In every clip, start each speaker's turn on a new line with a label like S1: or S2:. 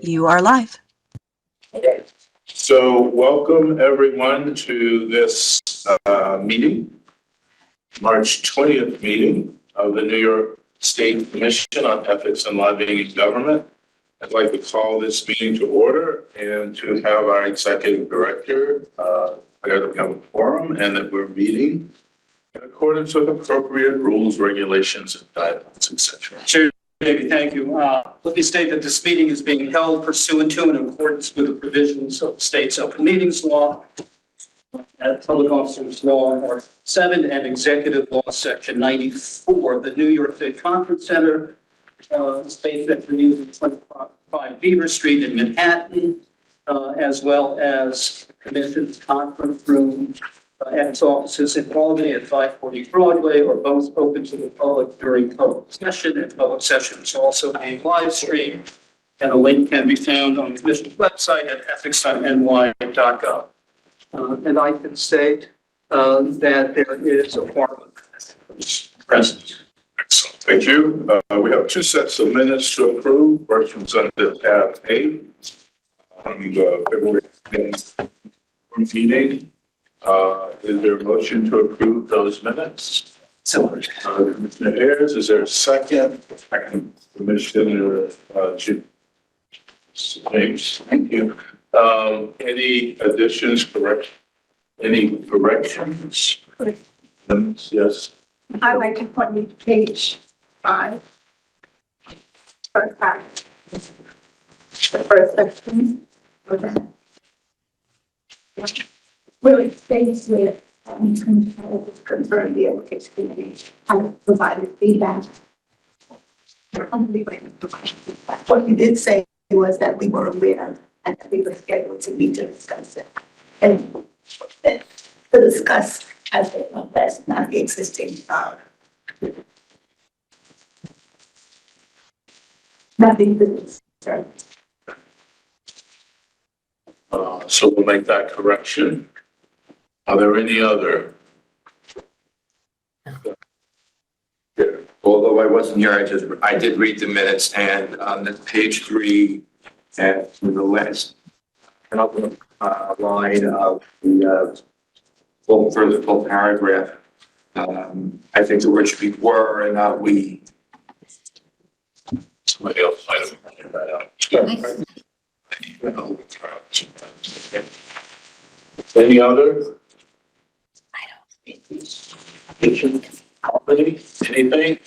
S1: You are live.
S2: So welcome everyone to this meeting, March 20th meeting of the New York State Commission on Ethics and Lobbying in Government. I'd like to call this meeting to order and to have our executive director, I got to have a quorum and that we're meeting in accordance with appropriate rules, regulations, and guidelines, etc.
S3: Chair Davey, thank you. Let me state that this meeting is being held pursuant to and in accordance with the provisions of the state's open meetings law, Public Officers Law, Part 7, and Executive Law, Section 94. The New York State Conference Center is based at 25 Beaver Street in Manhattan, as well as the Commission's conference room at its offices in Albany at 540 Broadway, are both open to the public during public session, and public session is also being live streamed, and a link can be found on the Commission's website at ethics.ny.gov. And I can state that there is a quorum present.
S2: Excellent, thank you. We have two sets of minutes to approve. First one's under tab 8 on the February 10th meeting. Is there a motion to approve those minutes?
S3: So,
S2: Commissioner Ayers, is there a second? Second. Commissioner James, thank you. Any additions, any corrections? Yes.
S4: I like to point you to page 5. First part. The first section. Really states with confirm the application and provided feedback. What you did say was that we were aware and that we were scheduled to meet to discuss it. And to discuss as a that's not the existing nothing to discuss.
S2: So we'll make that correction. Are there any other?
S5: Although I wasn't here, I did read the minutes, and on page 3 and the last line of the full paragraph, I think the word should be were and not we.
S2: Somebody else might have pointed that out. Any other? Albany, anything?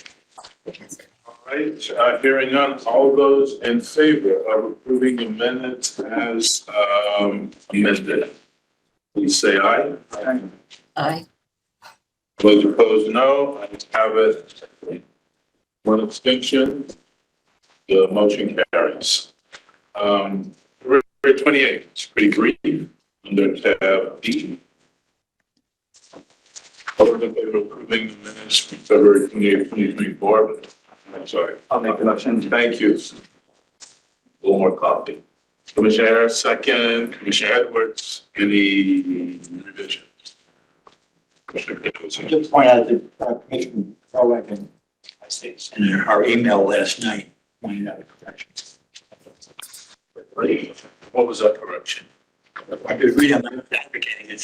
S2: All right, hearing none, all those in favor of approving the minutes as amended, please say aye.
S1: Aye.
S2: Those opposed, no. I have it. One abstention. The motion carries. February 28th, it's pretty brief. Under tab D. All in favor of approving the minutes from February 28th, 2024. I'm sorry.
S3: I'll make the motion.
S2: Thank you. A little more coffee. Commissioner Harris, second. Commissioner Edwards, any revisions? Commissioner Nicholson.
S6: Just point out that Commissioner COELIG and I stated in our email last night pointed out a correction.
S2: What was that correction?
S6: I could read, I'm not advocating it.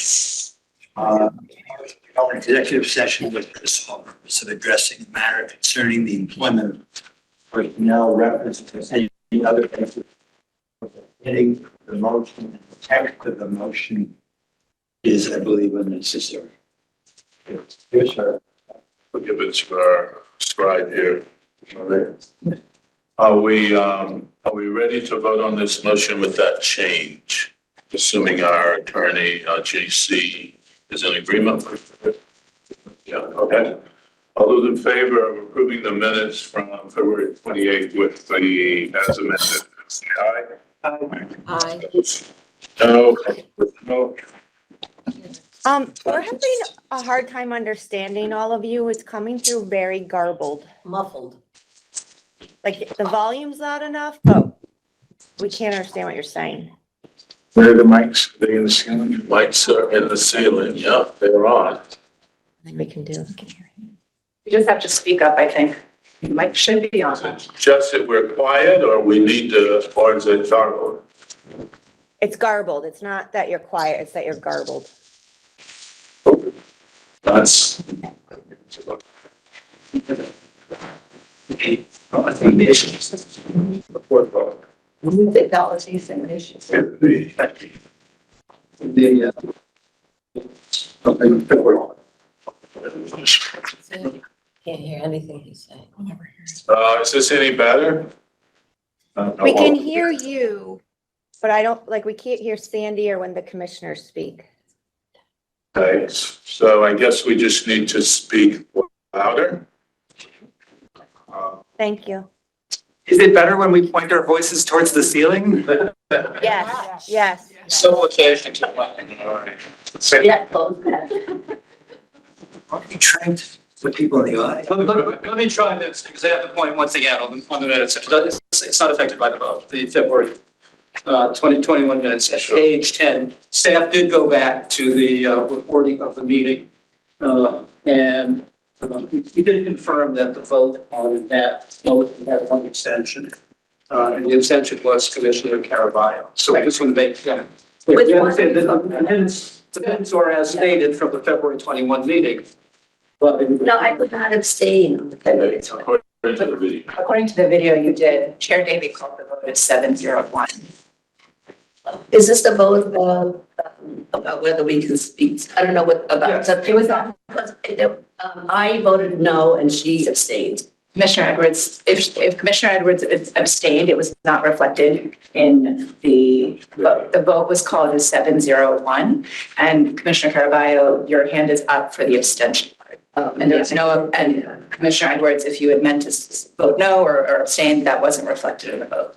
S6: Our executive session was for the sole purpose of addressing the matter concerning the employment of personnel reference to any other things. Hitting the motion and the text of the motion is, I believe, unnecessary. Yes, sir.
S2: We'll give it to our scribe here. Are we ready to vote on this motion with that change? Assuming our attorney, JC, is in agreement with it? Yeah, okay. All those in favor of approving the minutes from February 28th with the as amended, say aye.
S1: Aye.
S2: No, no.
S7: We're having a hard time understanding all of you. It's coming through very garbled.
S1: Muffled.
S7: Like the volume's loud enough, but we can't understand what you're saying.
S2: Where are the mics? Are they in the ceiling? Mics are in the ceiling. Yeah, they're on.
S7: I think we can do.
S4: You just have to speak up, I think.
S1: Mike should be on.
S2: Is it just that we're quiet or we need to, or is it garbled?
S7: It's garbled. It's not that you're quiet, it's that you're garbled.
S2: That's.
S1: Technologies and issues. Can't hear anything he's saying.
S2: Is this any better?
S7: We can hear you, but I don't, like, we can't hear Sandy or when the commissioners speak.
S2: Okay, so I guess we just need to speak louder.
S7: Thank you.
S8: Is it better when we point our voices towards the ceiling?
S7: Yes, yes.
S3: Supplication.
S2: All right.
S4: Yeah, close that.
S6: Aren't you trying to put people in the audience?
S3: Let me try this, because I have the point once again on the minutes. It's not affected by the vote, the February 2021 minutes. At page 10, staff did go back to the recording of the meeting. And we did confirm that the vote on that vote had one extension. And the extension was Commissioner Caraballo. So I just want to make that.
S4: Which
S3: Yeah,
S4: one?
S3: the minutes are as stated from the February 21 meeting. But
S4: No, I would not abstain on the February 20.
S2: According to the video.
S1: According to the video you did, Chair Davy called the vote at 701.
S4: Is this the vote about whether we can speak? I don't know what about.
S3: Yes.
S4: So it was on. I voted no and she abstained.
S1: Commissioner Edwards, if Commissioner Edwards abstained, it was not reflected in the vote. The vote was called as 701. And Commissioner Caraballo, your hand is up for the abstention. And there was no, and Commissioner Edwards, if you had meant to vote no or abstain, that wasn't reflected in the vote.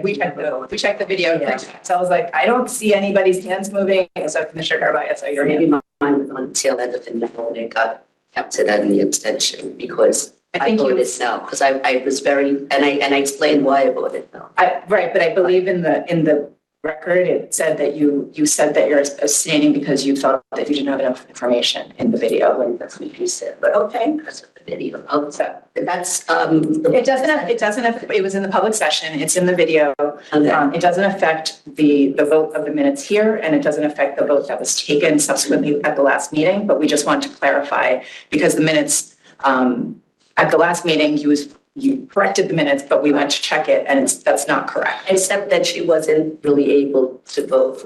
S1: We checked the video.
S4: Yeah.
S1: So I was like, I don't see anybody's hands moving. So Commissioner Caraballo, so your
S4: Maybe
S1: hand.
S4: mine was on the tail end of the no and it got counted as the abstention because
S1: I
S4: I
S1: think you-
S4: voted no, because I was very, and I explained why I voted no.
S1: Right, but I believe in the record, it said that you said that you're abstaining because you felt that you didn't have enough information in the video.
S4: That's what you said, but okay, that's the video.
S1: So
S4: That's,
S1: it was in the public session, it's in the video.
S4: okay.
S1: It doesn't affect the vote of the minutes here, and it doesn't affect the vote that was taken subsequently at the last meeting, but we just want to clarify because the minutes, at the last meeting, you corrected the minutes, but we went to check it and that's not correct.
S4: Except that she wasn't really able to vote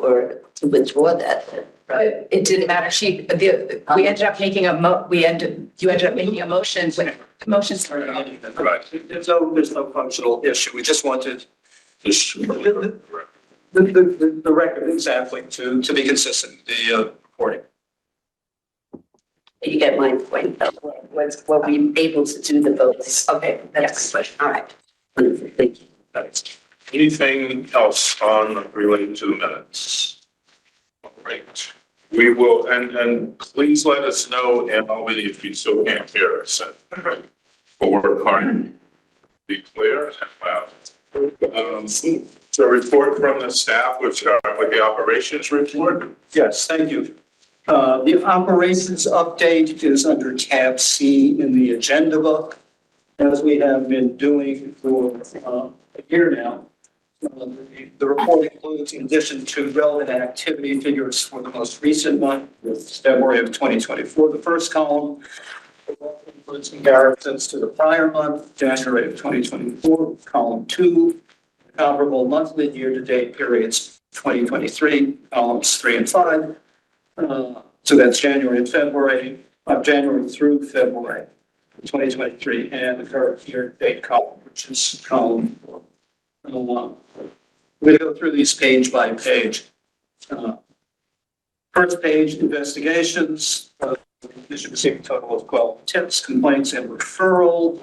S4: to withdraw that.
S1: But it didn't matter. We ended up making you ended up making a motion when motions.
S3: Right. There's no functional issue. We just wanted
S2: Just.
S3: the record exactly to be consistent, the recording.
S4: You get my point, though, were we able to do the votes?
S1: Okay,
S4: That's the question. All right. Wonderful, thank you.
S2: Anything else on related to the minutes? All right. We will, and please let us know in Albany if you still can't hear us. We'll work hard. Be clear and loud. So report from the staff, we'll start with the operations report.
S3: Yes, thank you. The operations update is under tab C in the agenda book, as we have been doing for a year now. The report includes, in addition to relevant activity figures for the most recent month, February of 2024, the first column includes comparisons to the prior month, January of 2024, column 2, comparable monthly year-to-date periods, 2023, columns 3 and 5. So that's January and February, January through February 2023, and the current year-to-date column, which is column 4. We're going to go through these page by page. First page, investigations. Commission received a total of 12 tips, complaints, and referral.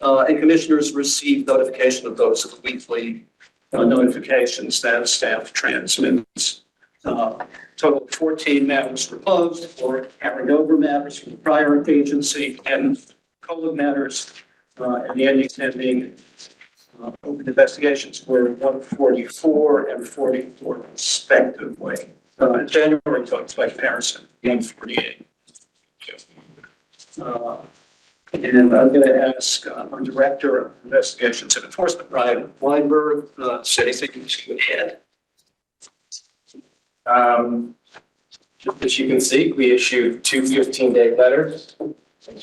S3: And commissioners received notification of those weekly notifications that staff transmits. Total of 14 matters were closed or carried over matters from the prior agency and COELIG matters. And the ending pending open investigations were 144 and 44 respectively. January totals by comparison, 148. And I'm going to ask our Director of Investigations and Enforcement, Ryan Weinberg, say anything to add.
S8: As you can see, we issued two 15-day letters.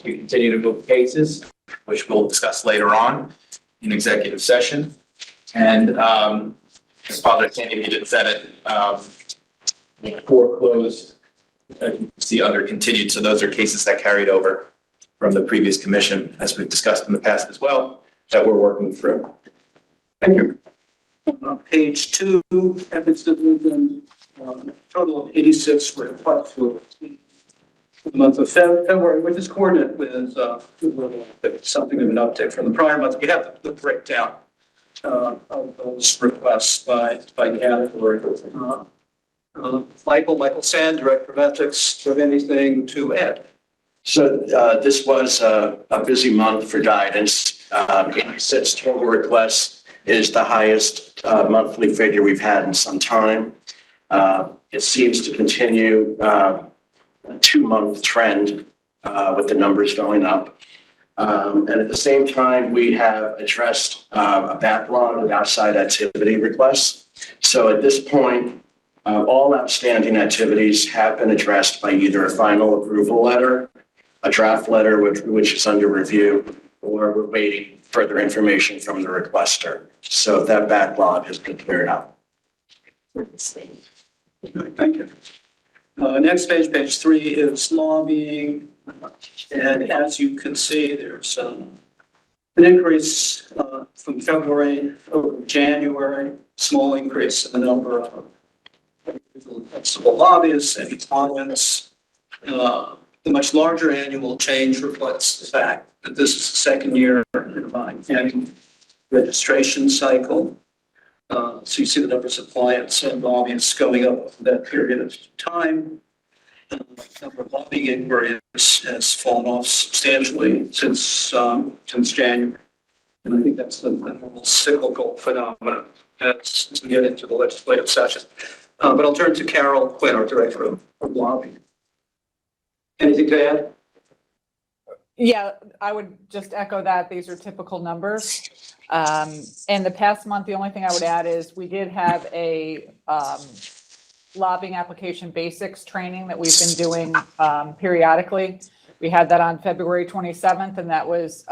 S8: We continue to move cases, which we'll discuss later on in executive session. And as Father Kenny did said it, foreclosed, you can see under continued. So those are cases that carried over from the previous commission, as we've discussed in the past as well, that we're working through.
S3: Thank you. Page 2, ethics division, total of 86 were applied for the month of February, which is coordinate with something of an uptick from the prior month. We have the breakdown of those requests by category. Michael Sand, Director of Ethics, do you have anything to add?
S6: So this was a busy month for guidance. 86 total requests is the highest monthly figure we've had in some time. It seems to continue a 2-month trend with the numbers going up. And at the same time, we have addressed a backlog of outside activity requests. So at this point, all outstanding activities have been addressed by either a final approval letter, a draft letter, which is under review, or we're waiting further information from the requester. So that backlog has been cleared out.
S3: Thank you. Next page, page 3 is lobbying. And as you can see, there's an increase from February over January, small increase in the number of civil lobbyists and clients. The much larger annual change reflects the fact that this is the second year in my annual registration cycle. So you see the numbers of clients and lobbyists going up for that period of time. The number of lobbying inquiries has fallen off substantially since January. And I think that's the normal cyclical phenomenon as we get into the legislative session. But I'll turn to Carol Quinn, our Director of Lobbying. Anything to add?
S9: Yeah, I would just echo that. These are typical numbers. In the past month, the only thing I would add is we did have a lobbying application basics training that we've been doing periodically. We had that on February 27th, and that was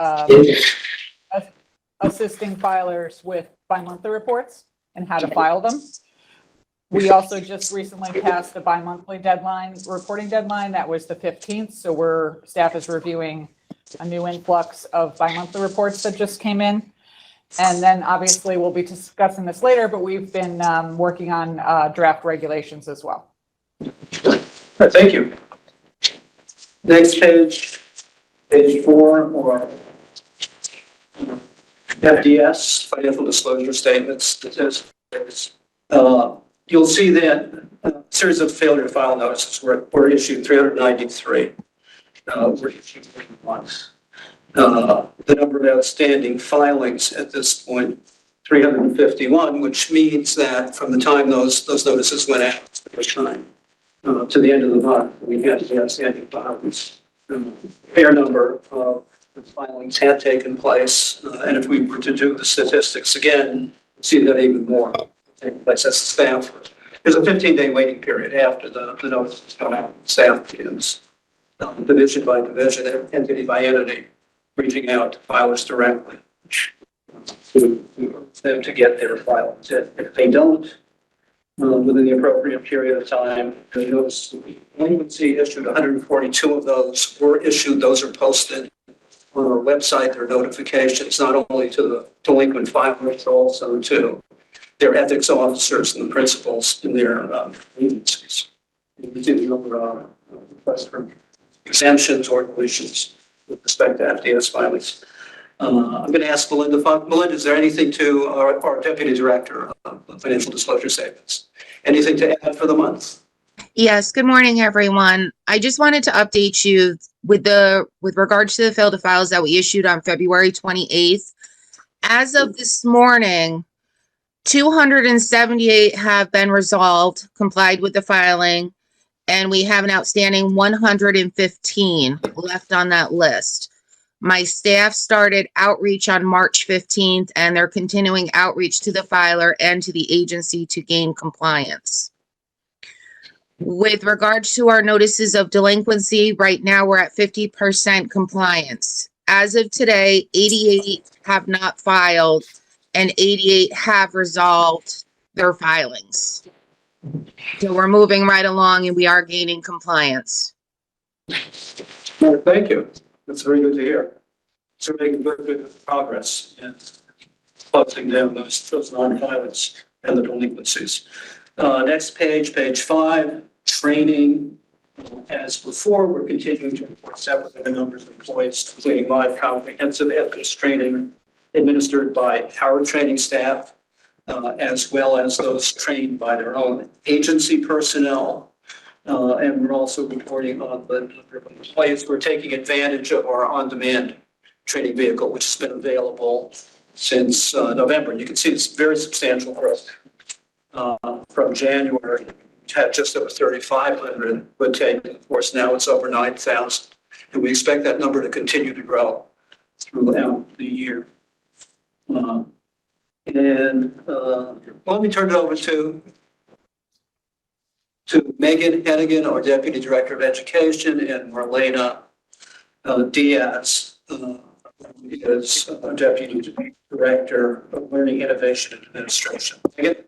S9: assisting filers with bi-monthly reports and how to file them. We also just recently passed a bi-monthly reporting deadline. That was the 15th. So staff is reviewing a new influx of bi-monthly reports that just came in. And then obviously we'll be discussing this later, but we've been working on draft regulations as well.
S3: Thank you. Next page, page 4, or FDS, financial disclosure statements, statistics. You'll see that a series of failure to file notices were issued 393. Were issued once. The number of outstanding filings at this point, 351, which means that from the time those notices went out the first time to the end of the month, we had the outstanding filings. A fair number of filings had taken place, and if we were to do the statistics again, see that even more taking place. That's the staff. There's a 15-day waiting period after the notices come out. Staff begins division by division, entity by entity, reaching out to filers directly to them to get their filings in. If they don't, within the appropriate period of time, the notice delinquency issued 142 of those were issued. Those are posted on our website. There are notifications not only to the delinquent filers, but also to their ethics officers and the principals in their agencies. We see the number of requests for exemptions or deletions with respect to FDS filings. I'm going to ask Melinda. Melinda, is there anything to our Deputy Director of Financial Disclosure Statements? Anything to add for the month?
S10: Yes. Good morning, everyone. I just wanted to update you with regards to the failed to files that we issued on February 28th. As of this morning, 278 have been resolved, complied with the filing, and we have an outstanding 115 left on that list. My staff started outreach on March 15th, and they're continuing outreach to the filer and to the agency to gain compliance. With regards to our notices of delinquency, right now we're at 50% compliance. As of today, 88 have not filed and 88 have resolved their filings. So we're moving right along and we are gaining compliance.
S3: Well, thank you. That's very good to hear. So making very good progress in closing down those non-filings and the delinquencies. Next page, page 5, training. As before, we're continuing to report separately the numbers of employees completing live comprehensive ethics training administered by our training staff, as well as those trained by their own agency personnel. And we're also reporting on the number of employees who are taking advantage of our on-demand training vehicle, which has been available since November. And you can see it's very substantial growth from January. We had just over 3,500 would take. Of course, now it's over 9,000. And we expect that number to continue to grow throughout the year. Let me turn it over to Megan Hennigan, our Deputy Director of Education, and Marlena Diaz, who is Deputy Director of Learning, Innovation, and Administration. Megan?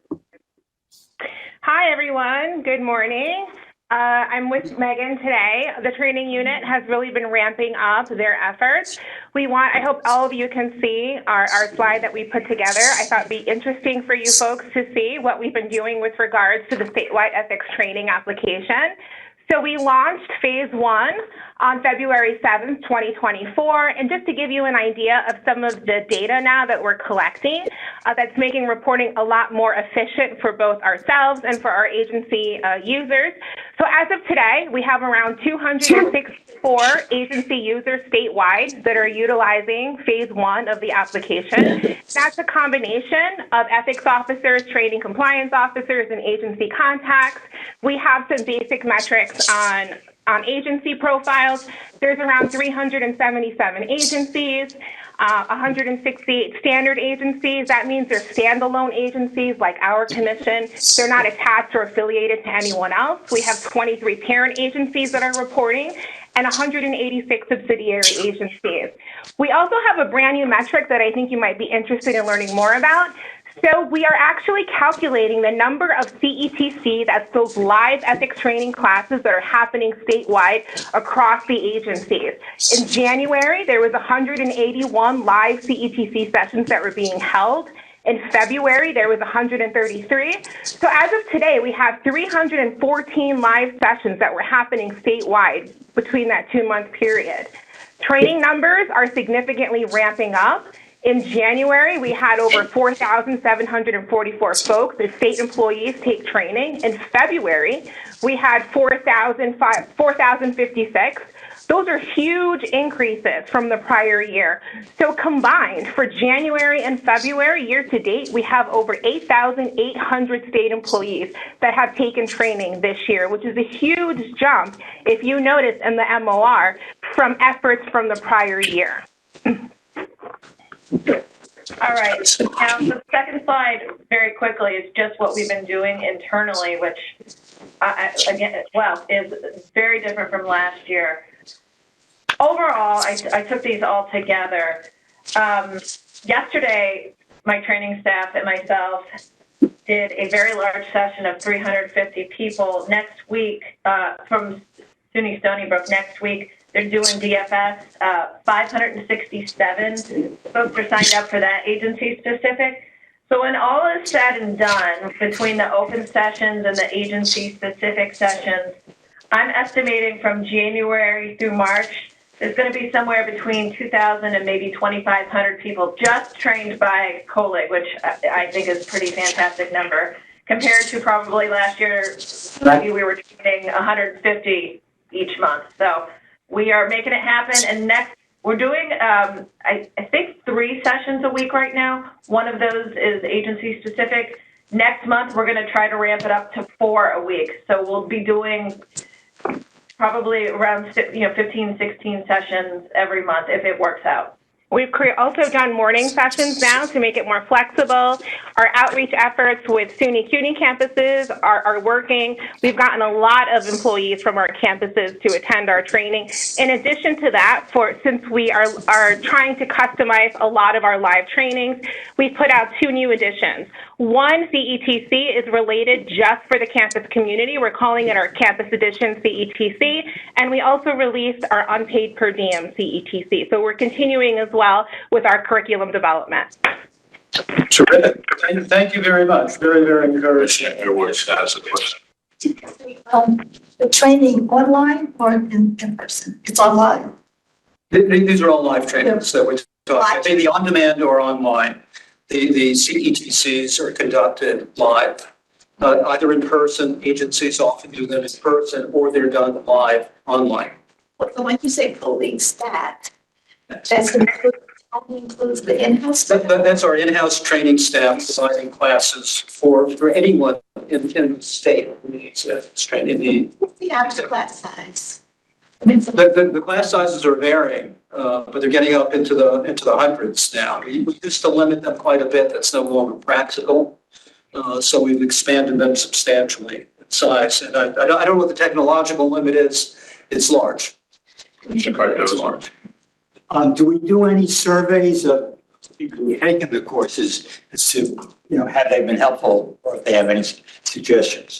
S11: Hi, everyone. Good morning. I'm with Megan today. The training unit has really been ramping up their efforts. I hope all of you can see our slide that we put together. I thought it'd be interesting for you folks to see what we've been doing with regards to the statewide ethics training application. So we launched phase 1 on February 7th, 2024. And just to give you an idea of some of the data now that we're collecting, that's making reporting a lot more efficient for both ourselves and for our agency users. So as of today, we have around 264 agency users statewide that are utilizing phase 1 of the application. That's a combination of ethics officers, training compliance officers, and agency contacts. We have some basic metrics on agency profiles. There's around 377 agencies, 168 standard agencies. That means they're standalone agencies like our commission. They're not attached or affiliated to anyone else. We have 23 parent agencies that are reporting and 186 subsidiary agencies. We also have a brand new metric that I think you might be interested in learning more about. So we are actually calculating the number of CETC, that's those live ethics training classes that are happening statewide across the agencies. In January, there was 181 live CETC sessions that were being held. In February, there was 133. So as of today, we have 314 live sessions that were happening statewide between that 2-month period. Training numbers are significantly ramping up. In January, we had over 4,744 folks as state employees take training. In February, we had 4,056. Those are huge increases from the prior year. So combined for January and February year to date, we have over 8,800 state employees that have taken training this year, which is a huge jump, if you notice in the MOR, from efforts from the prior year.
S12: All right. Now, the second slide, very quickly, is just what we've been doing internally, which, again, well, is very different from last year. Overall, I took these all together. Yesterday, my training staff and myself did a very large session of 350 people. Next week, from SUNY Stony Brook, next week, they're doing DFS. 567 folks are signed up for that agency specific. So when all is said and done, between the open sessions and the agency specific sessions, I'm estimating from January through March, there's going to be somewhere between 2,000 and maybe 2,500 people just trained by COELIG, which I think is a pretty fantastic number, compared to probably last year, maybe we were training 150 each month. So we are making it happen. And next, we're doing, I think, 3 sessions a week right now. One of those is agency specific. Next month, we're going to try to ramp it up to 4 a week. So we'll be doing probably around 15, 16 sessions every month if it works out.
S11: We've also done morning sessions now to make it more flexible. Our outreach efforts with SUNY CUNY campuses are working. We've gotten a lot of employees from our campuses to attend our training. In addition to that, since we are trying to customize a lot of our live trainings, we put out 2 new editions. One, CETC, is related just for the campus community. We're calling it our Campus Edition CETC, and we also released our unpaid per diem CETC. So we're continuing as well with our curriculum development.
S3: Terrific. Thank you very much. Very, very encouraging.
S2: Edwards has a question.
S4: The training online or in person? It's online.
S3: These are all live trainings that we're talking, maybe on demand or online. The CETCs are conducted live, either in person. Agencies often do them in person, or they're done live online.
S4: So when you say fully staffed, that includes the in-house staff?
S3: That's our in-house training staff designing classes for anyone in the state who needs training.
S4: What's the average class size?
S3: The class sizes are varying, but they're getting up into the hundreds now. We used to limit them quite a bit. That's no longer practical. So we've expanded them substantially in size. And I don't know what the technological limit is. It's large. It's large.
S6: Do we do any surveys of people who have taken the courses as to, have they been helpful or if they have any suggestions?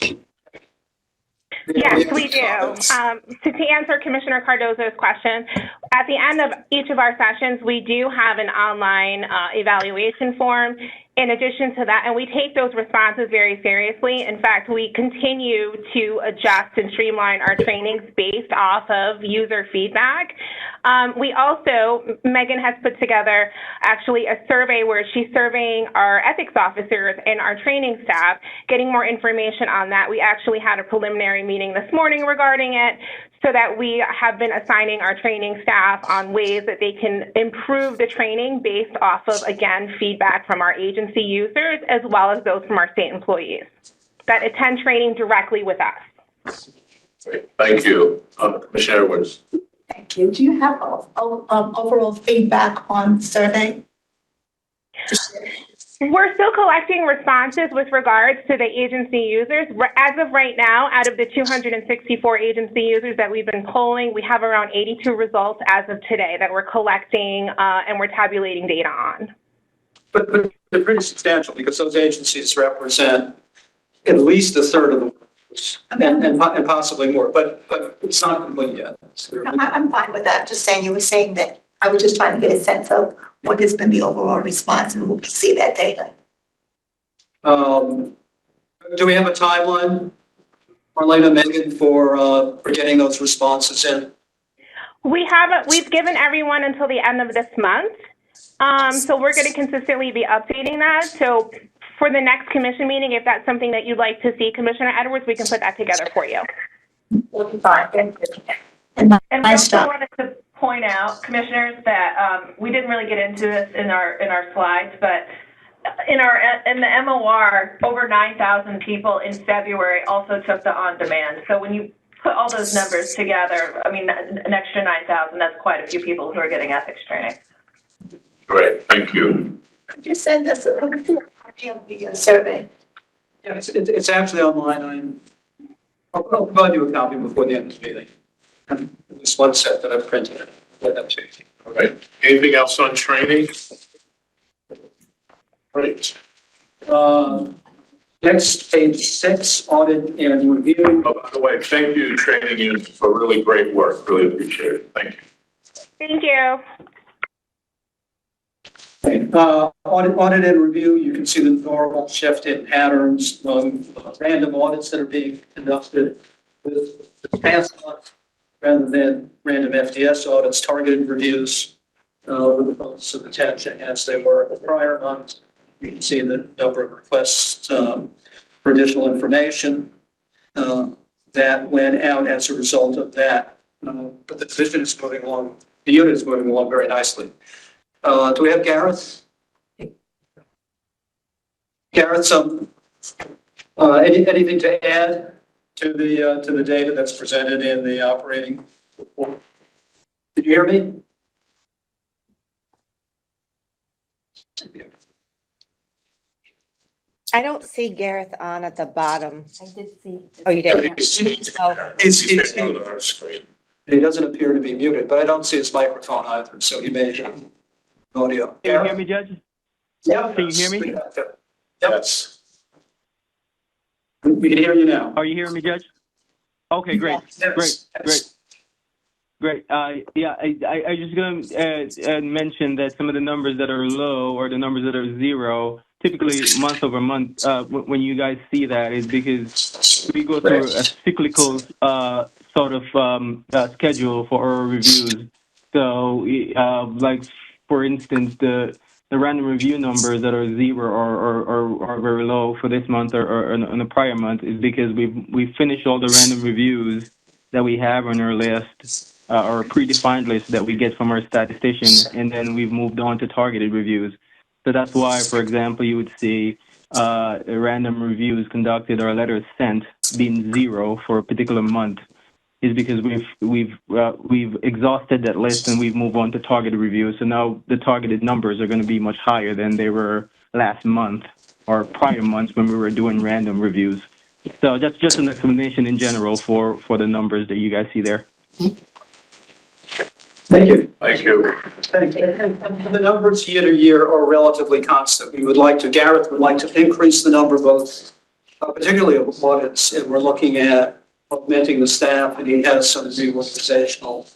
S11: Yes, we do. To answer Commissioner Cardozo's question, at the end of each of our sessions, we do have an online evaluation form. In addition to that, and we take those responses very seriously. In fact, we continue to adjust and streamline our trainings based off of user feedback. We also, Megan has put together actually a survey where she's surveying our ethics officers and our training staff, getting more information on that. We actually had a preliminary meeting this morning regarding it, so that we have been assigning our training staff on ways that they can improve the training based off of, again, feedback from our agency users, as well as those from our state employees that attend training directly with us.
S2: Great. Thank you. Commissioner Edwards.
S4: Thank you. Do you have overall feedback on the survey?
S11: We're still collecting responses with regards to the agency users. As of right now, out of the 264 agency users that we've been polling, we have around 82 results as of today that we're collecting and we're tabulating data on.
S3: But they're pretty substantial because those agencies represent at least a third of the workforce and possibly more, but it's not complete yet.
S4: No, I'm fine with that. Just saying, you were saying that I was just trying to get a sense of what has been the overall response and we'll see that data.
S3: Do we have a timeline, Marlena, Megan, for getting those responses in?
S11: We've given everyone until the end of this month. So we're going to consistently be updating that. So for the next commission meeting, if that's something that you'd like to see, Commissioner Edwards, we can put that together for you.
S4: Fine, thank you. And
S12: I also wanted to point out, commissioners, that we didn't really get into this in our slides, but in the MOR, over 9,000 people in February also took the on-demand. So when you put all those numbers together, I mean, an extra 9,000, that's quite a few people who are getting ethics training.
S2: Great, thank you.
S4: Could you send us a copy of the survey?
S3: Yeah, it's actually online. I'll provide you a copy before the end of the meeting. At least one set that I've printed.
S2: All right. Anything else on training? Great.
S3: Next, page 6, audit and review.
S2: Oh, by the way, thank you, training unit, for really great work. Really appreciate it. Thank you.
S11: Thank you.
S3: Audit and review, you can see the normal shift in patterns, random audits that are being conducted this past month rather than random FDS audits, targeted reviews with the focus of attention as they were the prior months. You can see the number of requests for additional information that went out as a result of that. But the division is moving along, the unit is moving along very nicely. Do we have Gareth? Gareth, anything to add to the data that's presented in the operating report. Did you hear me?
S7: I don't see Gareth on at the bottom.
S4: I did see.
S7: Oh, you did?
S2: He's
S7: Oh.
S2: on our screen.
S3: He doesn't appear to be muted, but I don't see his microphone either, so he may have audio.
S13: Can you hear me, Judge?
S3: Yeah.
S13: Can you hear me?
S2: Yes.
S3: We can hear you now.
S13: Are you hearing me, Judge? Okay, great,
S3: Yes.
S13: great. Yeah, I just gonna mention that some of the numbers that are low or the numbers that are zero, typically month over month, when you guys see that is because we go through a cyclical sort of schedule for our reviews. So, like for instance, the random review numbers that are zero or very low for this month or in the prior month is because we've finished all the random reviews that we have on our list or predefined list that we get from our statistician, and then we've moved on to targeted reviews. So that's why, for example, you would see random reviews conducted or letters sent being zero for a particular month, is because we've exhausted that list and we've moved on to targeted reviews. So now the targeted numbers are going to be much higher than they were last month or prior months when we were doing random reviews. So that's just an explanation in general for the numbers that you guys see there.
S3: Thank you.
S2: Thank you.
S3: Thank you. And the numbers year to year are relatively constant. Gareth would like to increase the number both, particularly of audits, and we're looking at augmenting the staff, and he has some new organizational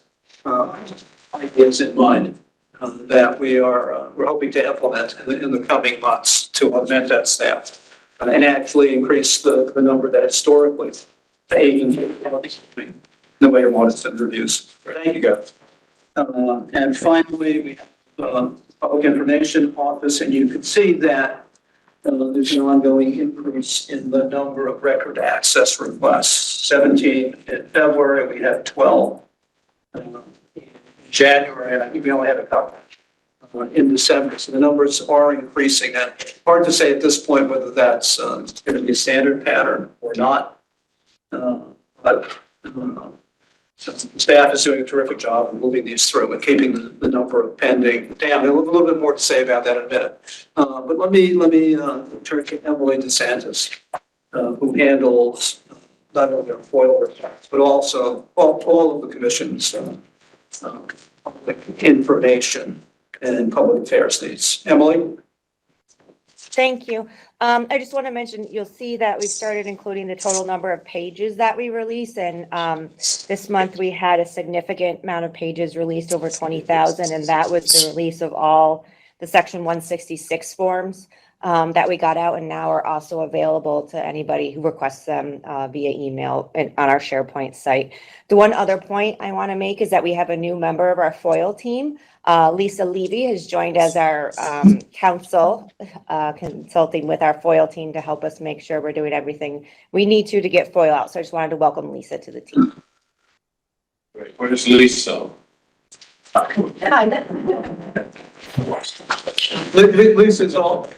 S3: ideas in mind that we're hoping to implement in the coming months to augment that staff and actually increase the number that historically the agency the way of audits and reviews. Thank you, Gareth. And finally, we have Public Information Office, and you can see that there's an ongoing increase in the number of record access requests. 17 in February, we had 12 in January, and I think we only had a couple in December. So the numbers are increasing, and hard to say at this point whether that's going to be a standard pattern or not. But so staff is doing a terrific job of moving these through and keeping the number of pending down. A little bit more to say about that in a minute. But let me turn to Emily DeSantis, who handles not only our FOIL requests, but also all of the commission's public information and public affairs needs. Emily?
S7: Thank you. I just want to mention, you'll see that we've started including the total number of pages that we release. And this month we had a significant amount of pages released, over 20,000. And that was the release of all the Section 166 forms that we got out and now are also available to anybody who requests them via email and on our SharePoint site. The one other point I want to make is that we have a new member of our FOIL team. Lisa Levy has joined as our counsel, consulting with our FOIL team to help us make sure we're doing everything we need to get FOIL out. So I just wanted to welcome Lisa to the team.
S2: Great. Where's Lisa?
S3: Lisa's all.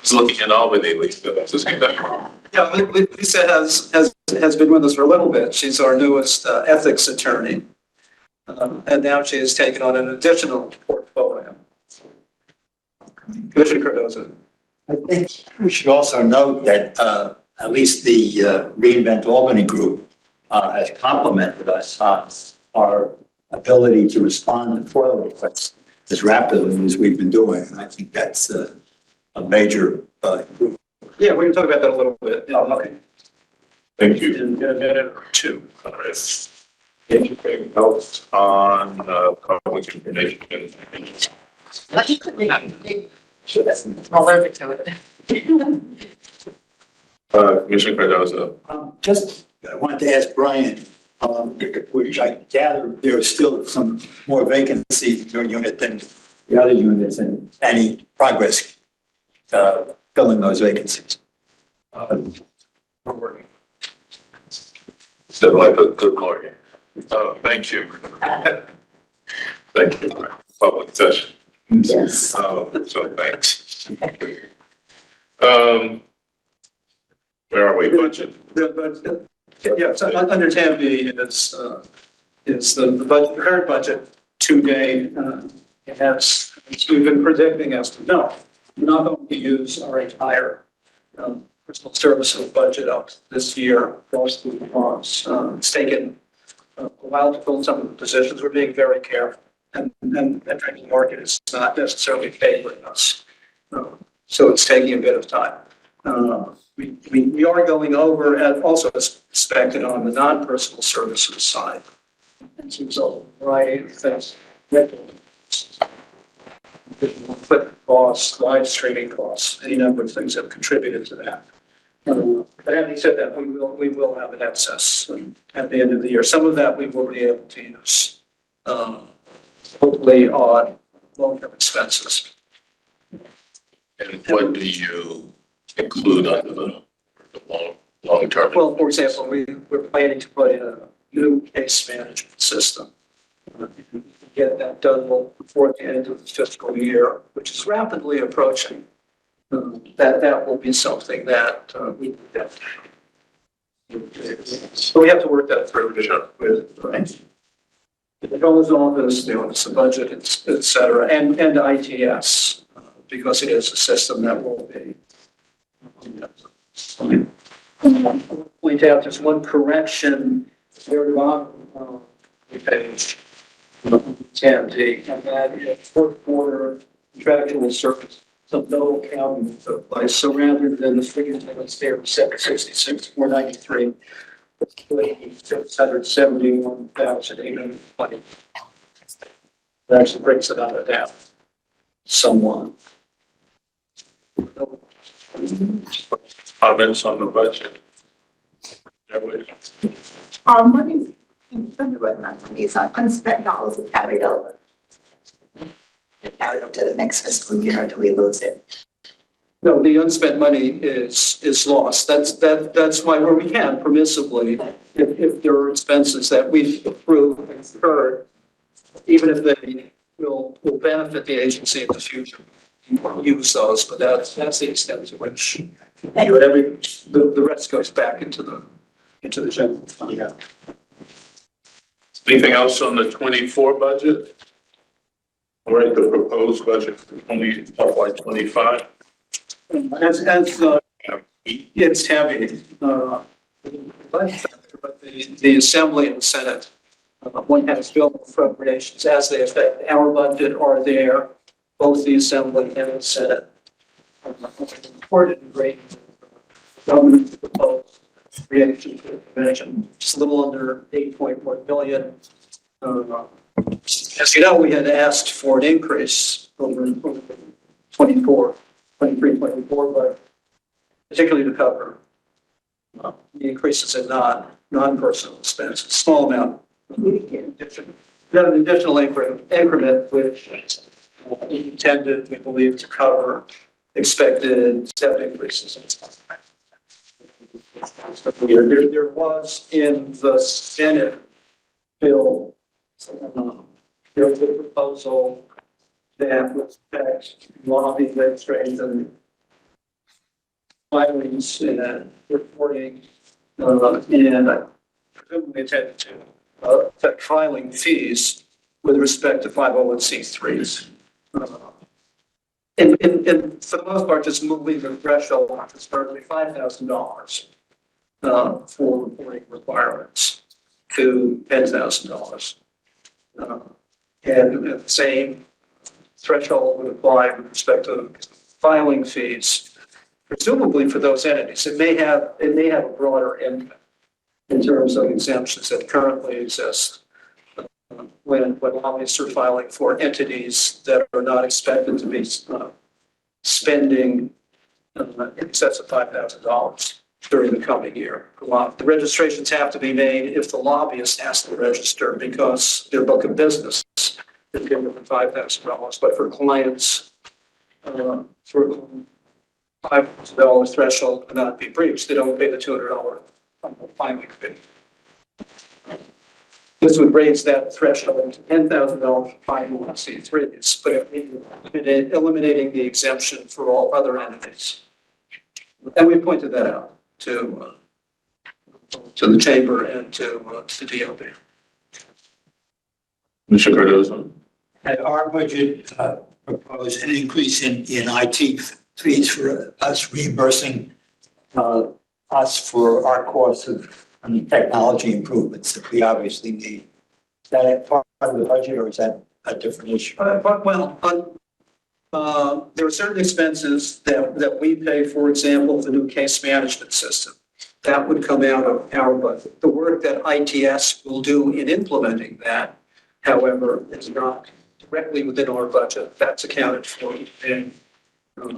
S2: He's looking at Albany, Lisa. That's just good.
S3: Yeah, Lisa has been with us for a little bit. She's our newest ethics attorney. And now she has taken on an additional portfolio. Commissioner Cardozo.
S6: I think we should also note that at least the Reinvent Albany group has complimented us on our ability to respond to FOIL requests as rapidly as we've been doing. And I think that's a major improvement.
S3: Yeah, we can talk about that a little bit.
S6: Okay.
S2: Thank you.
S3: In a minute or two.
S2: All right. Anything else on public information?
S1: All over to it.
S2: Commissioner Cardozo.
S6: Just I wanted to ask Brian, which I gather there is still some more vacancy in your unit than the other units, and any progress filling those vacancies.
S2: We're working. So like a good morning. Thank you. Thank you for public session.
S4: Yes.
S2: So thanks. Where are we? Budget.
S3: Yeah, so under tab B is the budget, the current budget to date. As we've been predicting as to no, we're not going to use our entire personal services budget up this year across the bonds. It's taken a while to fill some of the positions. We're being very careful, and the market is not necessarily favoring us. So it's taking a bit of time. We are going over, and also expected on the non-personal services side. As a result of a variety of things. Equipment costs, live streaming costs, any number of things have contributed to that. But having said that, we will have an excess at the end of the year. Some of that we will be able to use, hopefully on long-term expenses.
S2: And what do you include under the long-term?
S3: Well, for example, we're planning to put in a new case management system. Get that done before the end of the fiscal year, which is rapidly approaching. That will be something that we so we have to work that through with the governor's office, the office of budget, et cetera, and ITS, because it is a system that will be. Point out there's one correction there on the page 10D, and that is fourth quarter contractual service. So no accounting took place. So rather than the figures that was there, 766, 493, 671,820. That actually brings it out of down somewhat.
S2: Comments on the budget?
S4: Money, these are unspent dollars are carried over. Carried over to the next fiscal year, do we lose it?
S3: No, the unspent money is lost. That's why where we can permissibly, if there are expenses that we've approved and incurred, even if they will benefit the agency in the future, use those, but that's the extent to which the rest goes back into the general fund. Yeah.
S2: Anything else on the 24 budget? All right, the proposed budget for FY25.
S3: It's heavy, but the Assembly and Senate, one has bill appropriations as they affect our budget are there, both the Assembly and the Senate. Important great government proposed creation convention, just a little under 8.1 billion. As you know, we had asked for an increase over 23, 24, but particularly to cover the increases in non-personal expenses, small amount. An additional increment, which intended, we believe, to cover expected step increases. There was in the Senate bill, there was a proposal that would affect lobby registration, filings, and reporting, and I presumably intended to affect filing fees with respect to 501c3s. And for the most part, just moving the threshold to currently $5,000 for reporting requirements to $10,000. And the same threshold would apply with respect to filing fees, presumably for those entities. It may have a broader impact in terms of exemptions that currently exist when lobbyists are filing for entities that are not expected to be spending in excess of $5,000 during the coming year. The registrations have to be made if the lobbyist has to register because their book of business is greater than $5,000. But for clients, for $5,000 threshold cannot be breached, they don't pay the $200 filing fee. This would raise that threshold to $10,000 for 501c3s, but eliminating the exemption for all other entities. And we pointed that out to to the chamber and to DOB.
S2: Mr. Cardozo.
S6: Had our budget proposed an increase in IT fees for us reimbursing us for our costs of technology improvements that we obviously need. Is that a part of the budget or is that a different issue?
S3: There are certain expenses that we pay, for example, the new case management system. That would come out of our budget. The work that ITS will do in implementing that, however, is not directly within our budget. That's accounted for in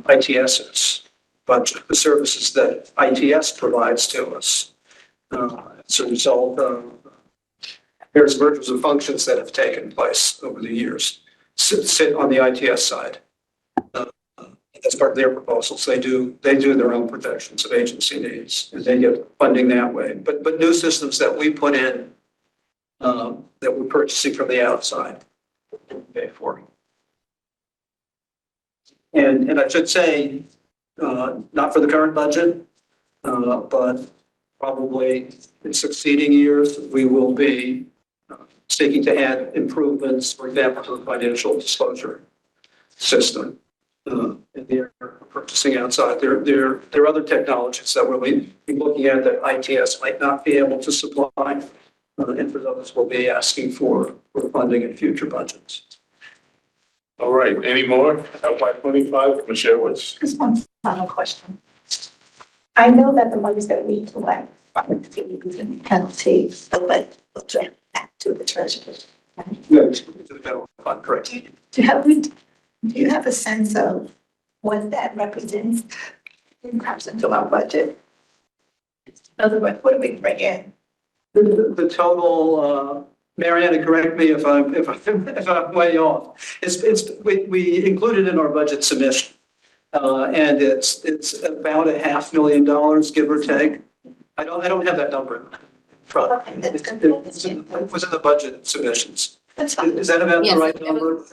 S3: ITS's budget, the services that ITS provides to us. As a result of various mergers of functions that have taken place over the years, sit on the ITS side. As part of their proposals, they do their own projections of agency needs, and they get funding that way. But new systems that we put in, that we're purchasing from the outside, we pay for. And I should say, not for the current budget, but probably in succeeding years, we will be seeking to add improvements, for example, to the financial disclosure system. And they're purchasing outside. There are other technologies that we'll be looking at that ITS might not be able to supply. And for those, we'll be asking for funding in future budgets.
S2: All right, any more? FY25, Commissioner Edwards.
S4: Just one final question. I know that the monies that we collect from the fees and penalties, but we'll direct back to the treasurer.
S3: Yeah, to the federal fund, correct.
S4: Do you have a sense of what that represents in terms of our budget? In other words, what do we bring in?
S3: The total, Mariana, correct me if I'm way off. We included in our budget submission, and it's about $500,000, give or take. I don't have that number in front.
S4: Okay, that's good.
S3: It was in the budget submissions.
S4: That's fine.
S3: Is that about the
S14: Yes,
S3: right
S14: it
S3: number?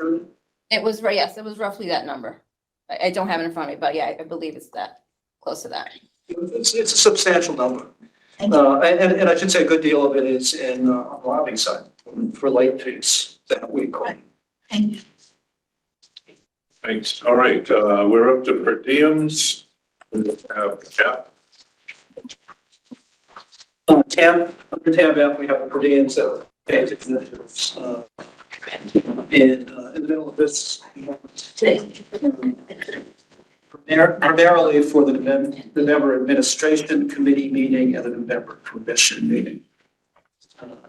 S14: It was, right. Yes, it was roughly that number. I don't have it in front of me, but yeah, I believe it's that, close to that.
S3: It's a substantial number. And I should say a good deal of it is in on the lobbying side for late fees that we call.
S4: Thank you.
S2: Thanks. All right, we're up to per diems. Cap.
S3: Under tab F, we have the per diems that are paid to commissioners. In the middle of this, primarily for the November Administration Committee meeting and the November Commission meeting.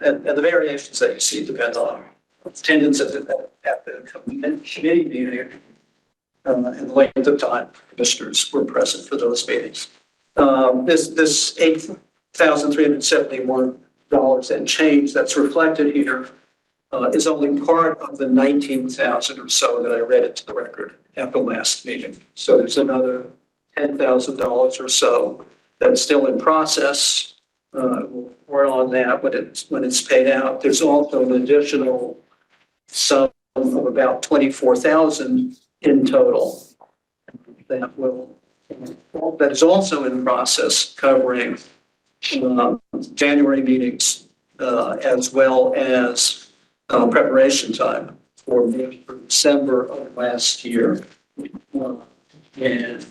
S3: And the variations that you see depend on attendance at the committee meeting and the length of time commissioners were present for those meetings. This $8,371 and change that's reflected here is only part of the 19,000 or so that I read into the record at the last meeting. So there's another $10,000 or so that's still in process. We're on that when it's paid out. There's also an additional sum of about 24,000 in total that is also in process covering January meetings as well as preparation time for December of last year. And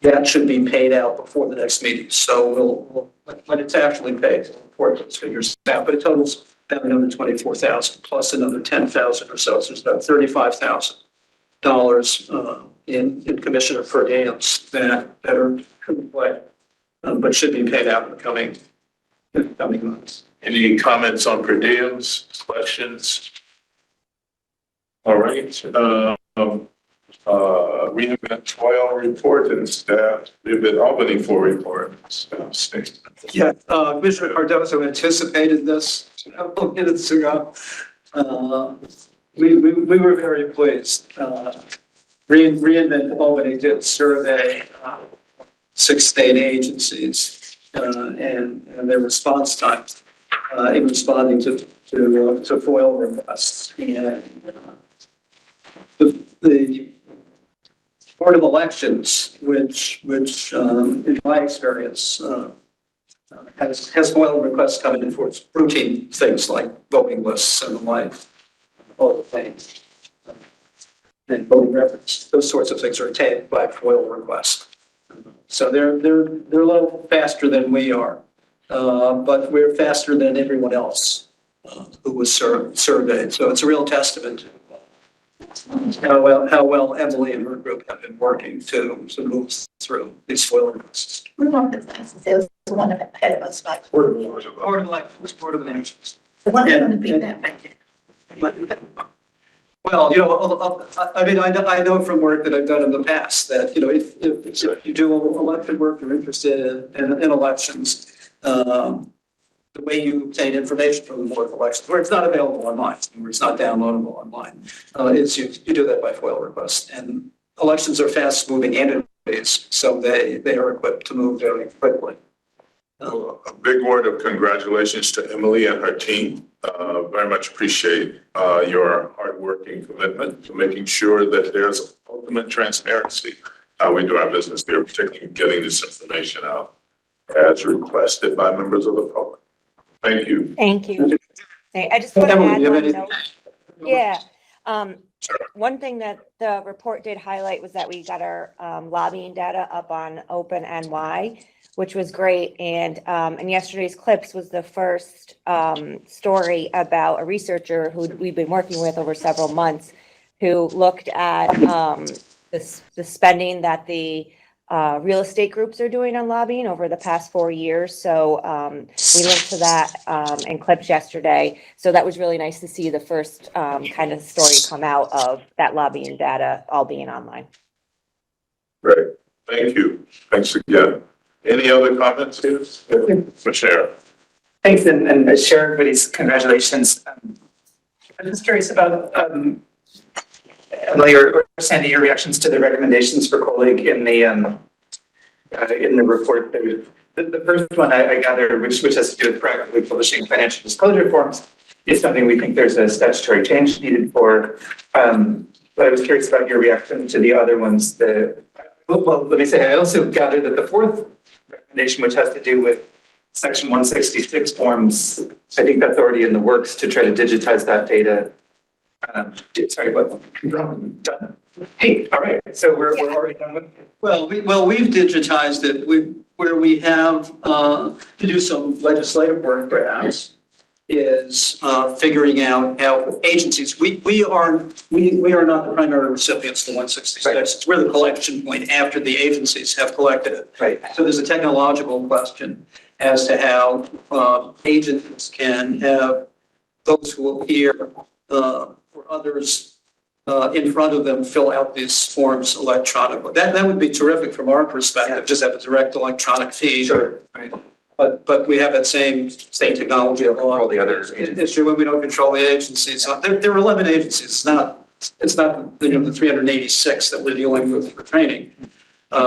S3: that should be paid out before the next meeting. So we'll when it's actually paid, we'll report those figures out, but it totals about another 24,000 plus another 10,000 or so. So there's about $35,000 in commissioner per diems that are complete, but should be paid out in the coming months.
S2: Any comments on per diems, questions? All right, Reinvent oil report and staff, Reinvent Albany for report.
S3: Yeah, Commissioner Cardozo anticipated this a couple of minutes ago. We were very pleased. Reinvent Albany did survey 6 state agencies and their response times in responding to FOIL requests. And the Board of Elections, which in my experience has FOIL requests coming in for routine things like voting lists and the like, all the things. And voting records, those sorts of things are obtained by FOIL requests. So they're a little faster than we are, but we're faster than everyone else who was surveyed. So it's a real testament to how well Emily and her group have been working to move through these FOIL requests.
S4: We're not the fastest. There was one ahead of us, like,
S3: Board of Elections.
S4: the one
S3: Yeah.
S4: going to be that back there.
S3: Well, I mean, I know from work that I've done in the past that, if you do election work, you're interested in elections, the way you obtain information from the Board of Elections, where it's not available online, where it's not downloadable online, is you do that by FOIL request. And elections are fast moving entities, so they are equipped to move very quickly.
S2: A big word of congratulations to Emily and her team. Very much appreciate your hardworking commitment to making sure that there's ultimate transparency how we do our business here, particularly getting this information out as requested by members of the public. Thank you.
S7: Thank you. I just want to
S3: Emily,
S7: add
S3: do you have
S7: one
S3: any-
S7: note. Yeah. One thing that the report did highlight was that we got our lobbying data up on Open NY, which was great. And yesterday's clips was the first story about a researcher who we've been working with over several months, who looked at the spending that the real estate groups are doing on lobbying over the past 4 years. So we linked to that in clips yesterday. So that was really nice to see the first kind of story come out of that lobbying data all being online.
S2: Great. Thank you. Thanks again. Any other comments here? Michelle.
S15: Thanks, and share everybody's congratulations. I'm just curious about Emily or Sandy, your reactions to the recommendations for COELIG in the report. The first one I gather, which has to do with proactively publishing financial disclosure forms, is something we think there's a statutory change needed for. But I was curious about your reaction to the other ones. Well, let me say, I also gathered that the fourth recommendation, which has to do with Section 166 forms, I think that's already in the works to try to digitize that data. Sorry, what? Done. Hey, all right. So we're already done with it.
S3: Well, we've digitized it. Where we have to do some legislative work, perhaps, is figuring out how agencies. We are not the primary recipients of the 166. We're the collection point after the agencies have collected it.
S15: Right.
S3: So there's a technological question as to how agencies can have those who appear or others in front of them fill out these forms electronically. That would be terrific from our perspective, just have a direct electronic feed.
S15: Sure. Right.
S3: But we have that same technology of all the other issue when we don't control the agencies. So there are 11 agencies. It's not the 386 that we're dealing with for training.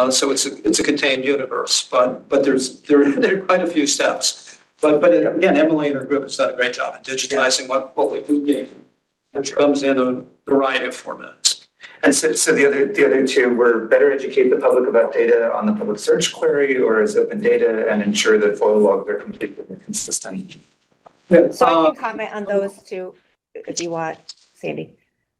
S3: So it's a contained universe, but there are quite a few steps. But again, Emily and her group has done a great job in digitizing what we do gain, which comes in a variety of formats.
S15: And so the other two were better educate the public about data on the public search query, or is open data and ensure that FOIL logs are complete and consistent.
S7: So I can comment on those two if you want, Sandy.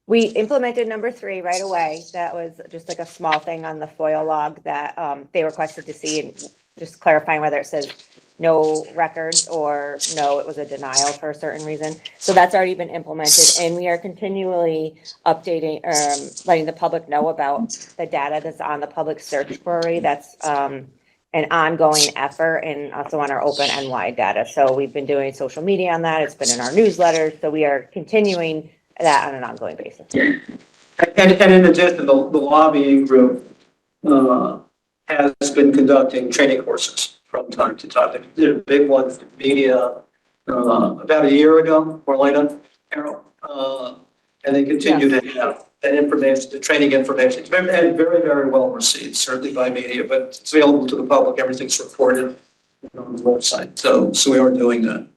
S7: We implemented number 3 right away. That was just like a small thing on the FOIL log that they requested to see, and just clarifying whether it says no records or no, it was a denial for a certain reason. So that's already been implemented, and we are continually updating, letting the public know about the data that's on the public search query. That's an ongoing effort, and also on our Open NY data. So we've been doing social media on that. It's been in our newsletters. So we are continuing that on an ongoing basis.
S3: And in addition, the lobbying group has been conducting training courses from time to time. They did a big one for media about a year ago or later, Carol. And they continue to have that information, the training information. It's been very, very well received, certainly by media, but it's available to the public. Everything's reported on the website. So we are doing that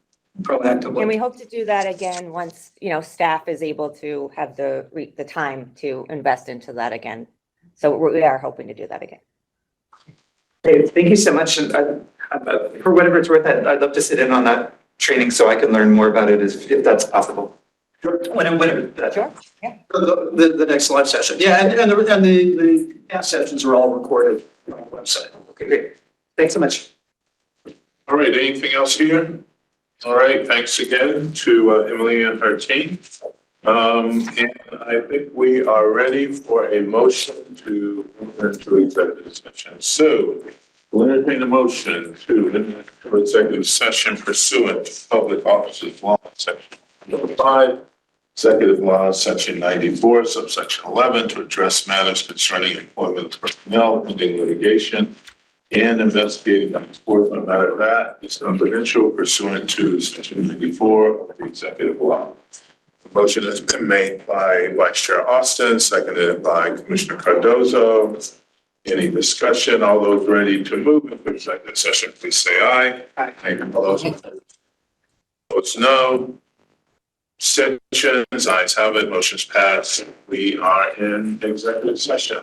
S3: proactively.
S7: And we hope to do that again once, staff is able to have the time to invest into that again. So we are hoping to do that again.
S15: Hey, thank you so much. And for whatever it's worth, I'd love to sit in on that training so I can learn more about it if that's possible.
S3: Whenever.
S9: Sure, yeah.
S3: The next live session. Yeah, and the past sessions are all recorded on our website.
S15: Okay, great. Thanks so much.
S2: All right, anything else here? All right, thanks again to Emily and her team. And I think we are ready for a motion to enter into executive session. So we'll entertain a motion to enter into executive session pursuant to Public Officers Law, Section 5, Executive Law, Section 94, subsection 11, to address matters concerning employment of personnel, pending litigation, and investigating an enforcement matter that is confidential pursuant to Section 94 of the Executive Law. The motion has been made by Vice Chair Austin, seconded by Commissioner Cardozo. Any discussion? All those ready to move into executive session, please say aye. Aye. All those opposed, no. Abstentions, ayes have it, motion's passed. We are in executive session.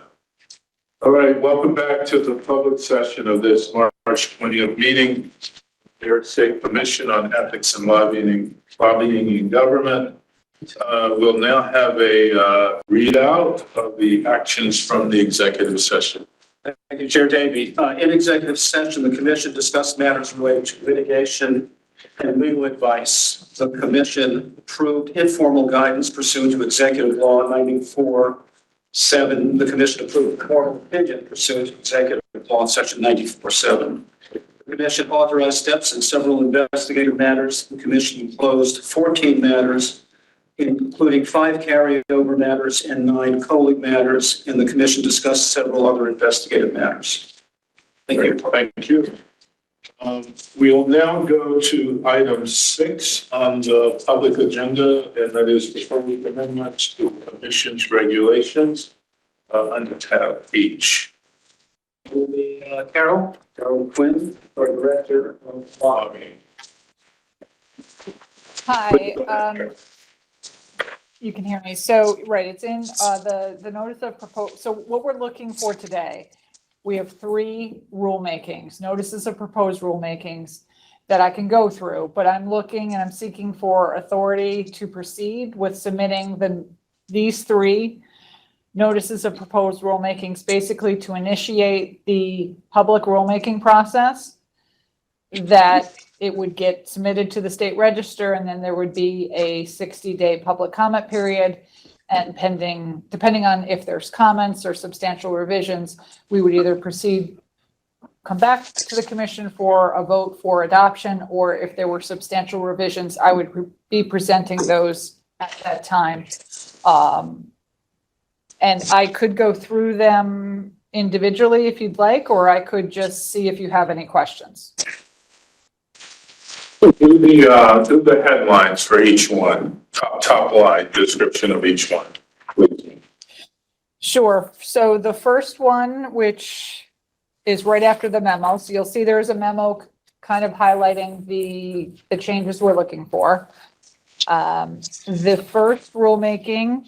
S2: All right, welcome back to the public session of this March 20th meeting. New York State Commission on Ethics and Lobbying in Government. We'll now have a readout of the actions from the executive session.
S3: Thank you, Chair Davey. In executive session, the commission discussed matters related to litigation and legal advice. The commission approved informal guidance pursuant to Executive Law 94.7. The commission approved formal opinion pursuant to Executive Law Section 94.7. The commission authorized steps in several investigative matters. The commission closed 14 matters, including 5 carryover matters and 9 COELIG matters, and the commission discussed several other investigative matters. Thank you.
S2: Thank you. We'll now go to item 6 on the public agenda, and that is proposed amendments to the Commission's regulations under tab H.
S3: Carol Quinn, our Director of Lobbying.
S9: Hi, you can hear me. So, right, it's in the notice of proposed. So what we're looking for today, we have 3 rulemakings, notices of proposed rulemakings that I can go through, but I'm looking and I'm seeking for authority to proceed with submitting these 3 notices of proposed rulemakings, basically to initiate the public rulemaking process, that it would get submitted to the state register, and then there would be a 60-day public comment period. And depending on if there's comments or substantial revisions, we would either come back to the commission for a vote for adoption, or if there were substantial revisions, I would be presenting those at that time. And I could go through them individually if you'd like, or I could just see if you have any questions.
S2: Do the headlines for each one, top line description of each one, please.
S9: Sure. So the first one, which is right after the memo, so you'll see there's a memo kind of highlighting the changes we're looking for. The first rulemaking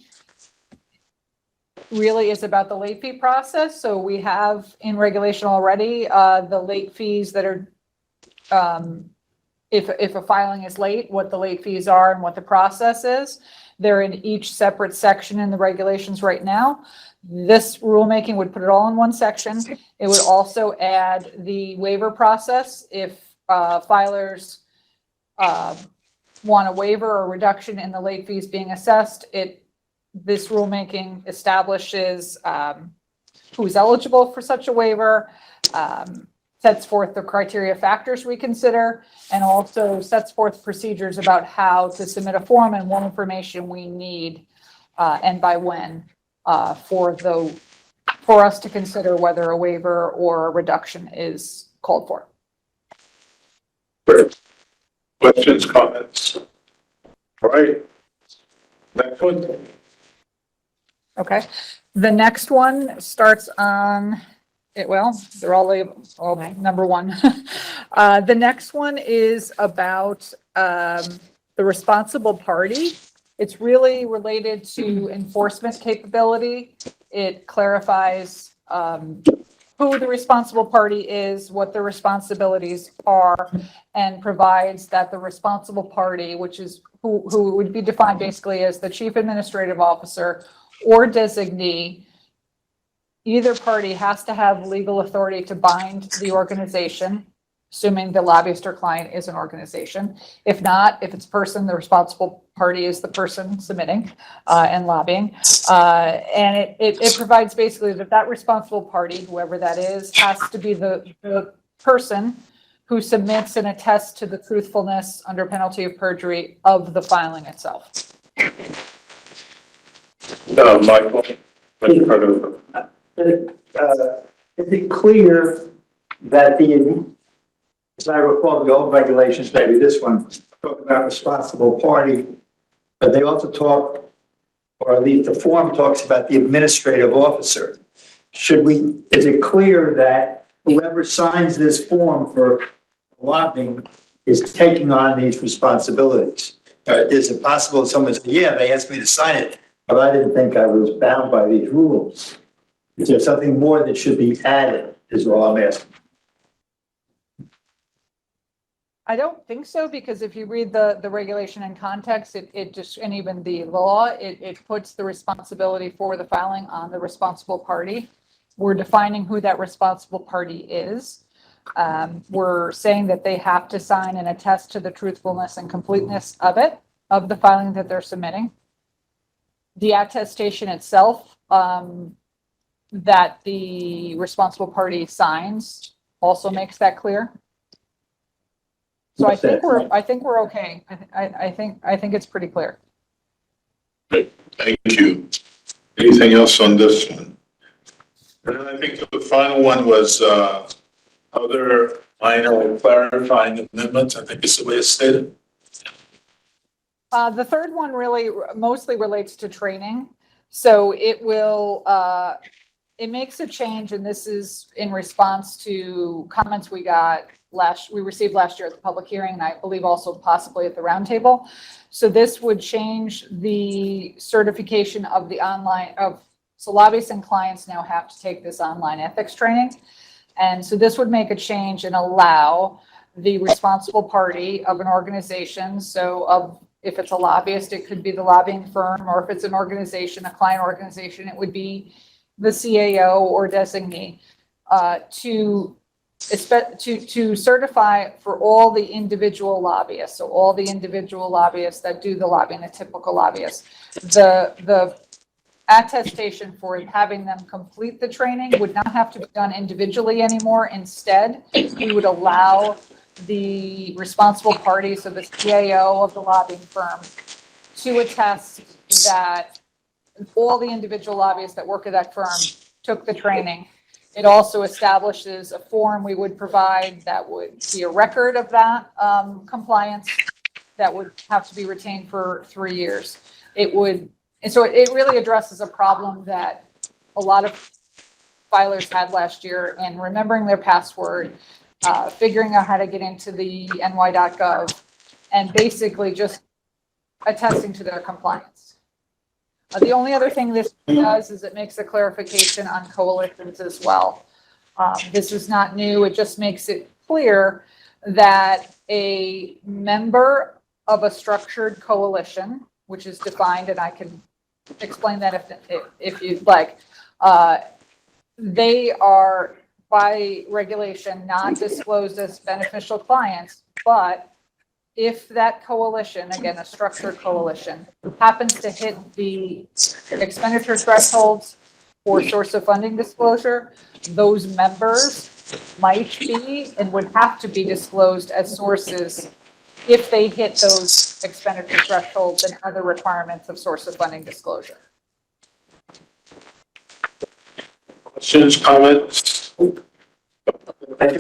S9: really is about the late fee process. So we have in regulation already the late fees that are if a filing is late, what the late fees are and what the process is. They're in each separate section in the regulations right now. This rulemaking would put it all in one section. It would also add the waiver process if filers want a waiver or reduction in the late fees being assessed. This rulemaking establishes who's eligible for such a waiver, sets forth the criteria factors we consider, and also sets forth procedures about how to submit a form and what information we need and by when for us to consider whether a waiver or a reduction is called for.
S2: Great. Questions, comments? All right. Next one.
S9: Okay. The next one starts on they're all number 1. The next one is about the responsible party. It's really related to enforcement capability. It clarifies who the responsible party is, what their responsibilities are, and provides that the responsible party, which is who would be defined basically as the chief administrative officer or designee, either party has to have legal authority to bind the organization, assuming the lobbyist or client is an organization. If not, if it's person, the responsible party is the person submitting and lobbying. And it provides basically that responsible party, whoever that is, has to be the person who submits and attests to the truthfulness under penalty of perjury of the filing itself.
S2: Michael,
S6: Is it clear that as I recall, the old regulations, maybe this one, talk about responsible party, but they also talk, or at least the form talks about the administrative officer. Is it clear that whoever signs this form for lobbying is taking on these responsibilities? Is it possible someone says, yeah, they asked me to sign it, but I didn't think I was bound by these rules? Is there something more that should be added, is all I'm asking?
S9: I don't think so, because if you read the regulation in context, it just, and even the law, it puts the responsibility for the filing on the responsible party. We're defining who that responsible party is. We're saying that they have to sign and attest to the truthfulness and completeness of the filing that they're submitting. The attestation itself, that the responsible party signs, also makes that clear. So I think we're okay. I think it's pretty clear.
S2: Great, thank you. Anything else on this one? And then I think the final one was other minor clarifying amendments. I think is the way it's stated.
S9: The third one really mostly relates to training. So it will, it makes a change, and this is in response to comments we received last year at the public hearing, and I believe also possibly at the roundtable. So this would change the certification of the online so lobbyists and clients now have to take this online ethics training. And so this would make a change and allow the responsible party of an organization. So if it's a lobbyist, it could be the lobbying firm, or if it's an organization, a client organization, it would be the CAO or designee to certify for all the individual lobbyists. So all the individual lobbyists that do the lobbying, the typical lobbyists, the attestation for having them complete the training would not have to be done individually anymore. Instead, we would allow the responsible party, so the CAO of the lobbying firm, to attest that all the individual lobbyists that work at that firm took the training. It also establishes a form we would provide that would be a record of that compliance that would have to be retained for 3 years. And so it really addresses a problem that a lot of filers had last year in remembering their password, figuring out how to get into the ny.gov, and basically just attesting to their compliance. The only other thing this does is it makes a clarification on coalitions as well. This is not new. It just makes it clear that a member of a structured coalition, which is defined, and I can explain that if you'd like, they are by regulation not disclosed as beneficial clients, but if that coalition, again, a structured coalition, happens to hit the expenditure thresholds for source of funding disclosure, those members might be and would have to be disclosed as sources if they hit those expenditure thresholds and other requirements of source of funding disclosure.
S2: Questions, comments?
S4: I'm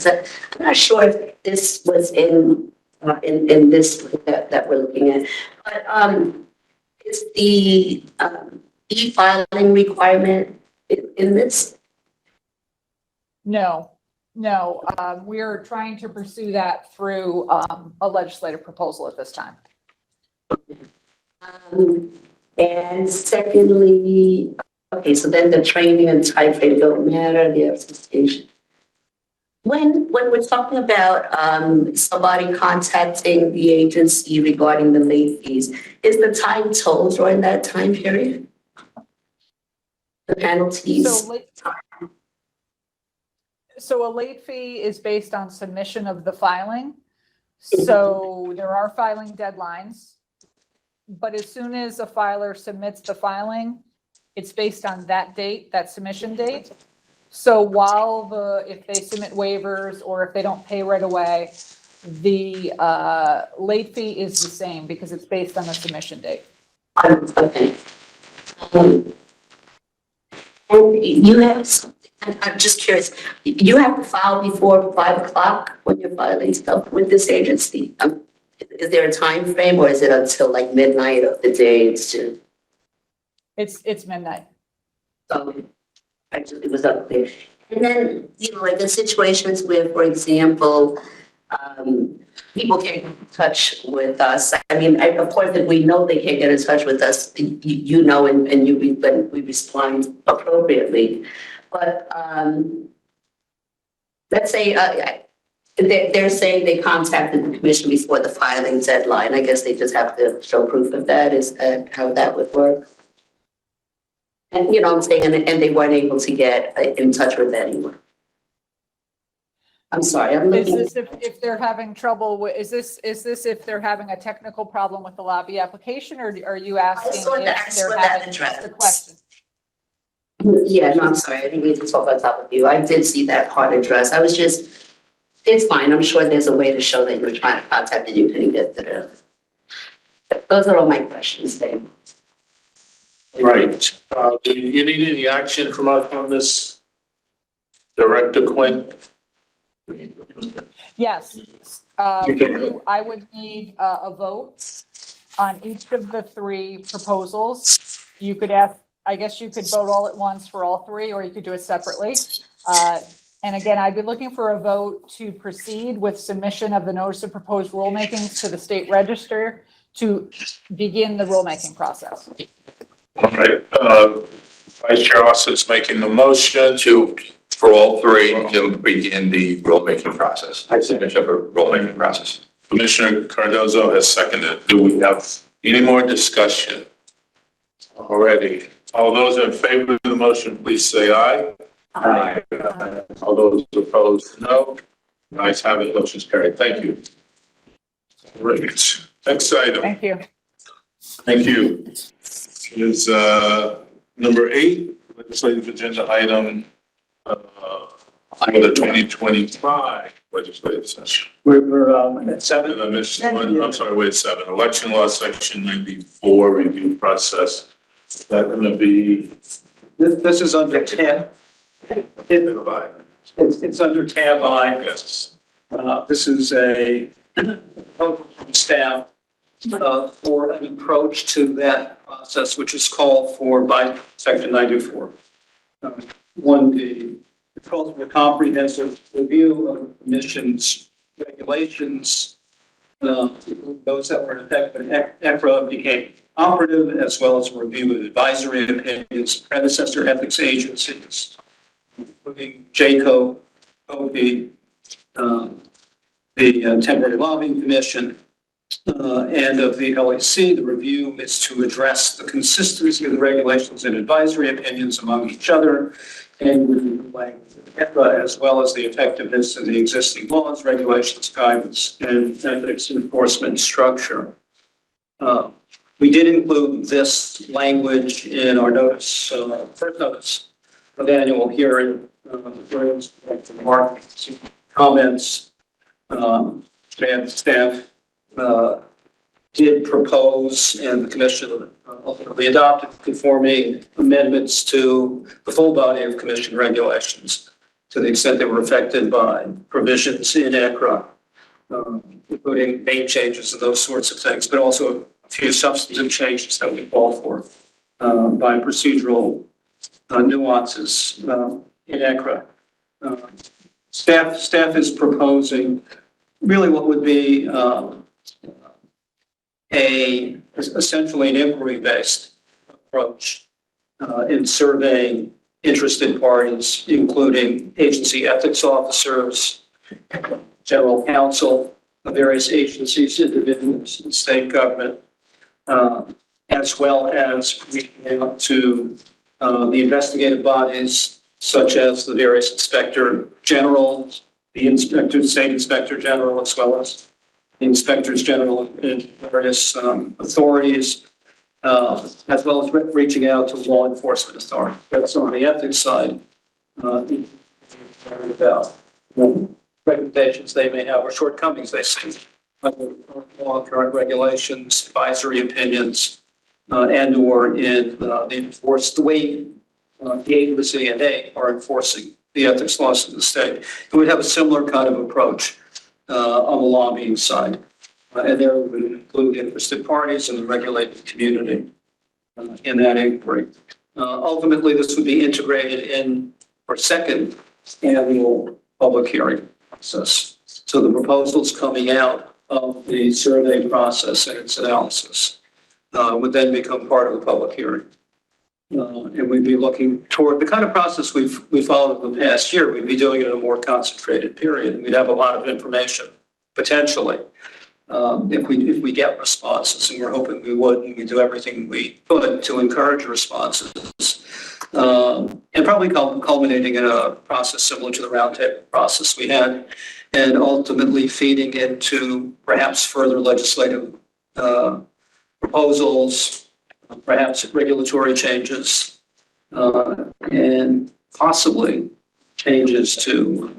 S4: not sure if this was in this that we're looking at, but is the e-filing requirement in this?
S9: No, we're trying to pursue that through a legislative proposal at this time.
S4: And secondly, okay, so then the training and typeface don't matter, the attestation.
S16: When we're talking about somebody contacting the agency regarding the late fees, is the time told during that time period? The penalties?
S9: So a late fee is based on submission of the filing. So there are filing deadlines. But as soon as a filer submits the filing, it's based on that date, that submission date. So if they submit waivers or if they don't pay right away, the late fee is the same because it's based on the submission date.
S16: Okay. And you have something, I'm just curious, you have to file before 5 o'clock when you're filing stuff with this agency? Is there a time frame or is it until like midnight of the day? It's
S9: midnight.
S16: It was up there. And then, like in situations where, for example, people can't get in touch with us. I mean, of course, if we know they can't get in touch with us, and we respond appropriately. But let's say they're saying they contacted the commission before the filing deadline. I guess they just have to show proof of that. Is that how that would work? And I'm saying, and they weren't able to get in touch with anyone. I'm sorry.
S9: Is this if they're having trouble with? Is this if they're having a technical problem with the lobby application, or are you asking if they're having a question?
S16: Yeah, no, I'm sorry. I didn't mean to talk on top of you. I did see that part addressed. It's fine. I'm sure there's a way to show that you were trying to contact and you couldn't get through. Those are all my questions, Dave.
S2: Right. Do you need any action from us on this? Director Quinn?
S9: Yes. I would need a vote on each of the 3 proposals. You could I guess you could vote all at once for all 3, or you could do it separately. And again, I'd be looking for a vote to proceed with submission of the notice of proposed rulemakings to the state register to begin the rulemaking process.
S2: All right. Vice Chair Austin's making the motion
S5: for all 3 to begin the rulemaking process. I finish up a rulemaking process.
S2: Commissioner Cardozo has seconded. Do we have any more discussion? Already. All those in favor of the motion, please say aye. Aye. All those opposed, no. Ayes have it. Motion's carried. Thank you. Great. Next item.
S9: Thank you.
S2: Thank you. Is number 8, legislative agenda item for the 2025 legislative session.
S3: We're at 7.
S2: I'm sorry, wait, 7. Election law, section 94, review process. Is that going to be?
S3: This is under tab. It's under tab I.
S2: Yes.
S3: This is a proposal from staff for an approach to that process, which is called for by section 94. The proposal for comprehensive review of the commission's regulations, those that were in effect when ECRA became operative, as well as a review of advisory opinions, predecessor ethics agencies, including JCO, OP, the Temporary Lobbying Commission, and of the LEC. The review is to address the consistency of the regulations and advisory opinions among each other, and with ECRA, as well as the effectiveness of the existing laws, regulations, guidance, and ethics enforcement structure. We did include this language in our notice, first notice of annual hearing, comments. Staff did propose, and the commission ultimately adopted conforming amendments to the full body of commission regulations to the extent they were affected by provisions in ECRA, including name changes and those sorts of things, but also a few substantive changes that we call for by procedural nuances in ECRA. Staff is proposing really what would be essentially an inquiry-based approach in surveying interested parties, including agency ethics officers, general counsel of various agencies, individuals, and state government, as well as reaching out to the investigative bodies such as the various inspector general, state inspector general, as well as the inspectors general in various authorities, as well as reaching out to law enforcement authorities. That's on the ethics side. About recommendations they may have or shortcomings they see under law, current regulations, advisory opinions, and or in the way the agency and they are enforcing the ethics laws of the state. It would have a similar kind of approach on the lobbying side. And there would include interested parties and the regulated community in that inquiry. Ultimately, this would be integrated in our second annual public hearing process. So the proposals coming out of the survey process and its analysis would then become part of the public hearing. And we'd be looking toward the kind of process we followed in the past year. We'd be doing it in a more concentrated period. We'd have a lot of information potentially if we get responses, and we're hoping we would, and we do everything we could to encourage responses. And probably culminating in a process similar to the roundtable process we had, and ultimately feeding into perhaps further legislative proposals, perhaps regulatory changes, and possibly changes to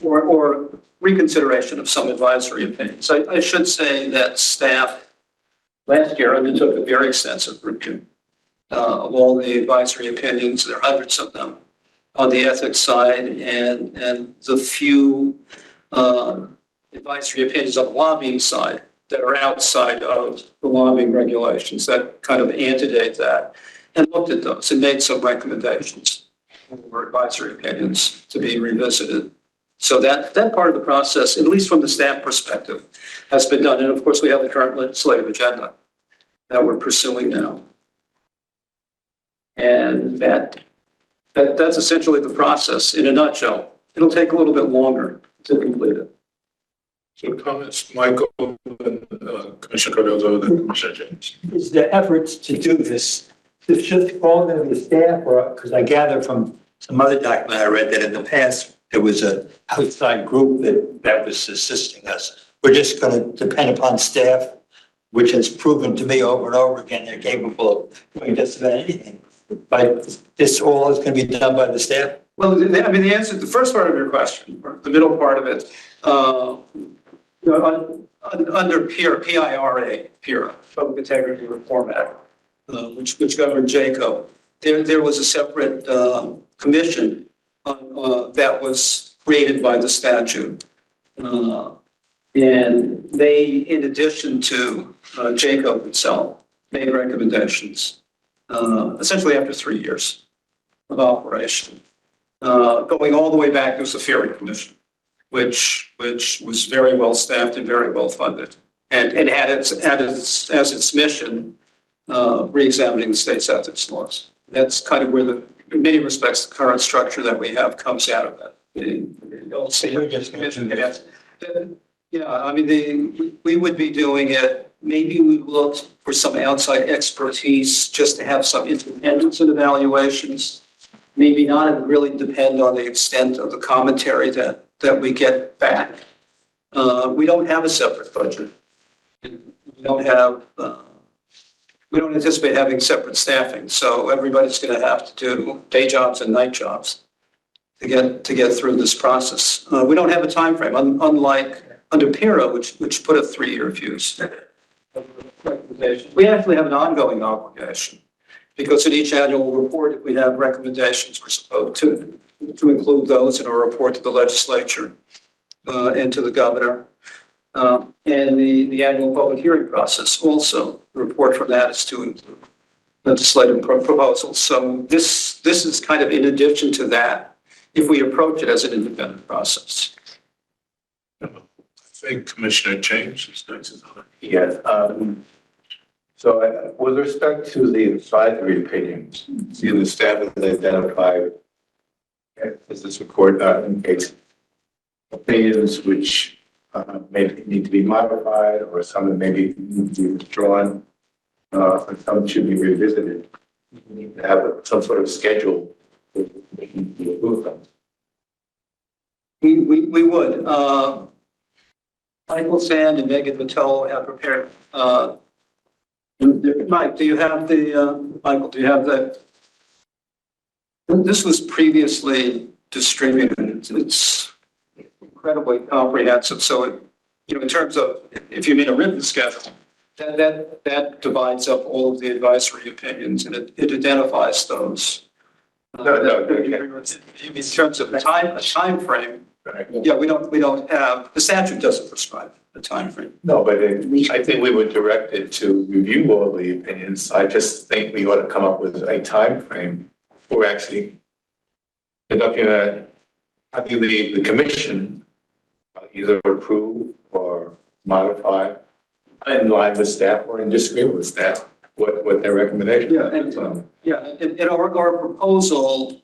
S3: or reconsideration of some advisory opinions. I should say that staff last year undertook a very extensive review of all the advisory opinions. There are hundreds of them on the ethics side, and the few advisory opinions on the lobbying side that are outside of the lobbying regulations that kind of antedate that, and looked at those and made some recommendations for advisory opinions to be revisited. So that part of the process, at least from the staff perspective, has been done. And of course, we have the current legislative agenda that we're pursuing now. And that's essentially the process in a nutshell. It'll take a little bit longer to complete it.
S2: So comments, Michael, and Commissioner Cardozo, then Commissioner James.
S6: Is the efforts to do this, it's just all going to be staff, or, because I gather from some other document I read that in the past, there was an outside group that was assisting us. We're just going to depend upon staff, which has proven to me over and over again, they're capable of doing just about anything. But this all is going to be done by the staff?
S3: Well, I mean, the answer to the first part of your question, or the middle part of it, under PIRA, Public Integrity Reform Act, which governed JACO, there was a separate commission that was created by the statute. And they, in addition to JACO itself, made recommendations, essentially after 3 years of operation. Going all the way back, there was the Ferry Commission, which was very well staffed and very well funded, and had as its mission re-examining the state's ethics laws. That's kind of where in many respects, the current structure that we have comes out of that. Yeah, I mean, we would be doing it. Maybe we looked for some outside expertise just to have some independence in evaluations. Maybe not really depend on the extent of the commentary that we get back. We don't have a separate budget. We don't anticipate having separate staffing. So everybody's going to have to do day jobs and night jobs to get through this process. We don't have a time frame, unlike under PIRA, which put a 3-year fuse. We actually have an ongoing obligation, because in each annual report, if we have recommendations, we're supposed to include those in our report to the legislature and to the governor. And the annual public hearing process also, the report from that is to include legislative proposals. So this is kind of in addition to that, if we approach it as an independent process.
S2: I think Commissioner James is next.
S15: Yeah.
S2: So with respect to the advisory opinions, the staff has identified, as this report indicates, opinions which may need to be modified, or some that maybe need to be withdrawn, or some should be revisited. We need to have some sort of schedule to approve them.
S3: We would. Michael Sand and Megan Vitello have prepared. Mike, do you have Michael, do you have this was previously distributed. It's incredibly comprehensive. So, in terms of, if you mean a written schedule, that divides up all of the advisory opinions and it identifies those.
S2: No.
S3: In terms of a time frame, yeah, we don't have, the statute doesn't prescribe the time frame.
S2: No, but I think we were directed to review all the opinions. I just think we ought to come up with a time frame for actually conducting having the commission either approve or modify in line with staff or in disagreement with staff what their recommendation.
S3: And our proposal,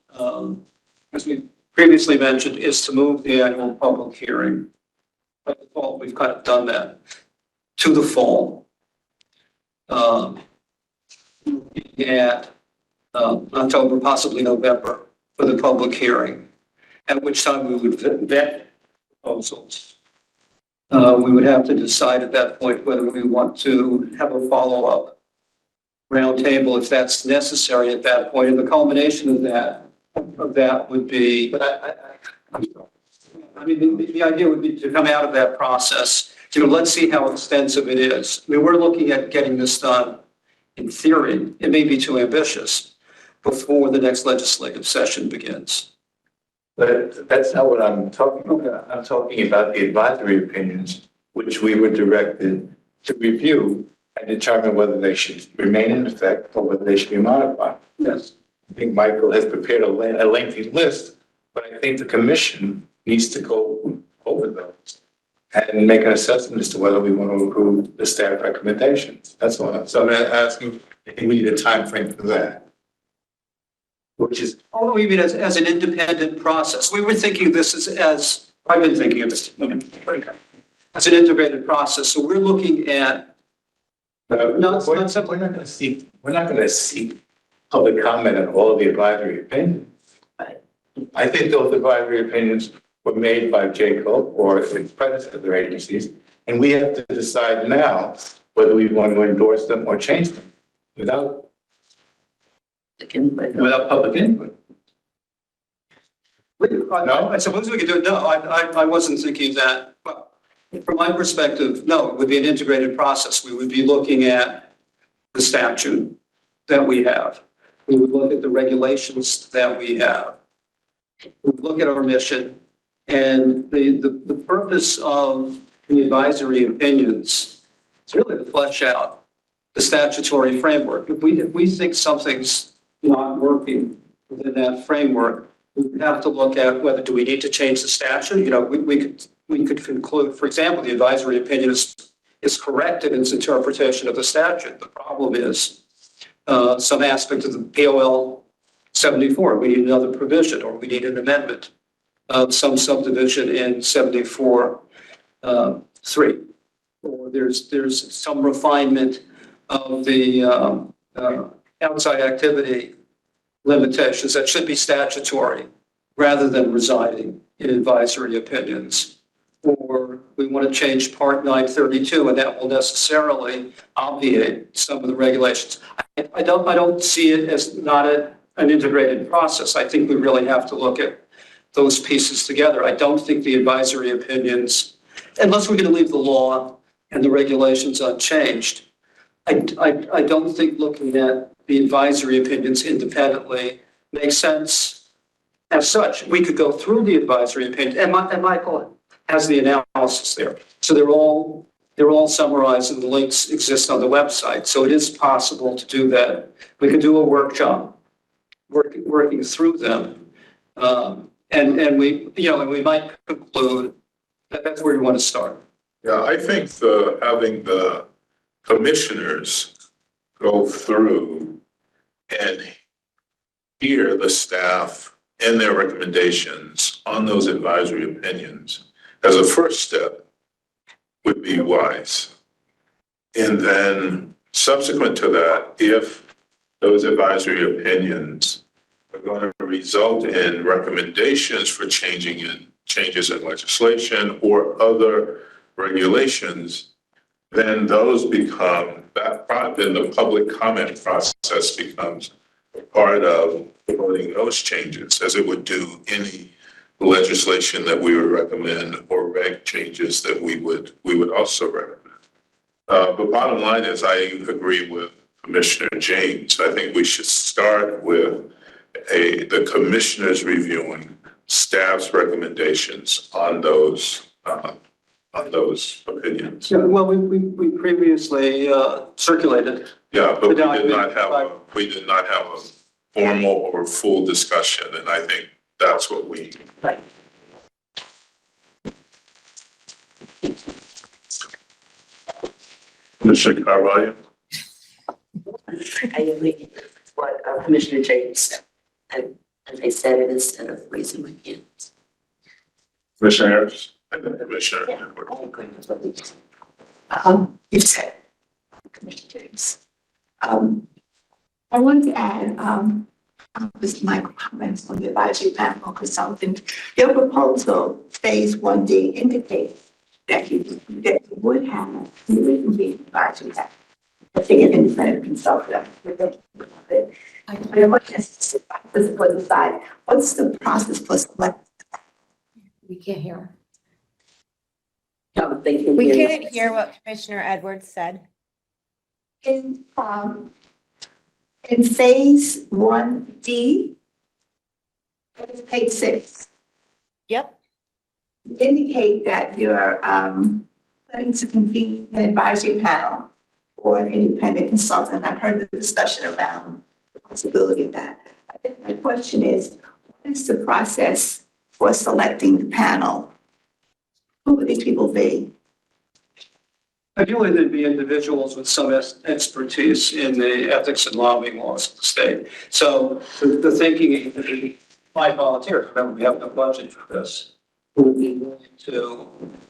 S3: as we previously mentioned, is to move the annual public hearing. By default, we've kind of done that to the fall. At October, possibly November, for the public hearing, at which time we would vet proposals. We would have to decide at that point whether we want to have a follow-up roundtable if that's necessary at that point. And the culmination of that would be, the idea would be to come out of that process, let's see how extensive it is. We're looking at getting this done. In theory, it may be too ambitious before the next legislative session begins.
S2: But that's not what I'm talking about. I'm talking about the advisory opinions, which we were directed to review and determine whether they should remain in effect or whether they should be modified.
S3: Yes.
S2: I think Michael has prepared a lengthy list, but I think the commission needs to go over those and make an assessment as to whether we want to approve the staff recommendations. That's all. So I'm asking if we need a time frame for that. Which is,
S3: Oh, we mean as an independent process. We were thinking of this as I've been thinking of this as an integrated process. So we're looking at
S2: we're not going to seek public comment on all of the advisory opinions. I think those advisory opinions were made by JCO or its predecessor agencies, and we have to decide now whether we want to endorse them or change them without public input.
S3: No, I suppose we could do it. No, I wasn't thinking that. But from my perspective, no, it would be an integrated process. We would be looking at the statute that we have. We would look at the regulations that we have. We would look at our mission. And the purpose of the advisory opinions is really to flesh out the statutory framework. If we think something's not working within that framework, we would have to look at whether do we need to change the statute. We could conclude, for example, the advisory opinion is correct in its interpretation of the statute. The problem is some aspect of the POL 74. We need another provision, or we need an amendment of some subdivision in 74 3. Or there's some refinement of the outside activity limitations that should be statutory rather than residing in advisory opinions. Or we want to change Part 932, and that will necessarily obviate some of the regulations. I don't see it as not an integrated process. I think we really have to look at those pieces together. I don't think the advisory opinions, unless we're going to leave the law and the regulations unchanged, I don't think looking at the advisory opinions independently makes sense as such. We could go through the advisory opinion, and Michael has the analysis there. So they're all summarized and the links exist on the website. So it is possible to do that. We could do a workshop working through them. And we might conclude that that's where you want to start.
S2: Yeah, I think having the commissioners go through and hear the staff and their recommendations on those advisory opinions as a first step would be wise. And then subsequent to that, if those advisory opinions are going to result in recommendations for changes in legislation or other regulations, then those become then the public comment process becomes part of promoting those changes, as it would do any legislation that we would recommend or reg changes that we would also recommend. But bottom line is, I agree with Commissioner James. I think we should start with the commissioners reviewing staff's recommendations on those opinions.
S3: Yeah, well, we previously circulated.
S2: Yeah, but we did not have a formal or full discussion, and I think that's what we.
S16: Right.
S2: Commissioner Carvalho?
S16: I agree with what Commissioner James said. And as I said, it is instead of raising my hand.
S2: Commissioner Harris? And then Commissioner.
S16: Yeah, I agree with what you said.
S4: You said, Commissioner James. I wanted to add, this my comments on the advisory panel consultant. Your proposal, phase 1D, indicates that you would have, you would be advisory panel. I think an independent consultant. I want to decide what's the process for selecting?
S7: We can't hear.
S16: No, they can
S7: We
S16: hear you.
S7: couldn't hear what Commissioner Edwards said.
S4: In phase 1D, it's page 6.
S7: Yep.
S4: Indicate that you're planning to convene an advisory panel or an independent consultant. I've heard the discussion around the possibility of that. I think my question is, what is the process for selecting the panel? Who would these people be?
S3: Ideally, there'd be individuals with some expertise in the ethics and lobbying laws of the state. So the thinking would be 5 volunteers, remember, we have no budget for this, who would be willing to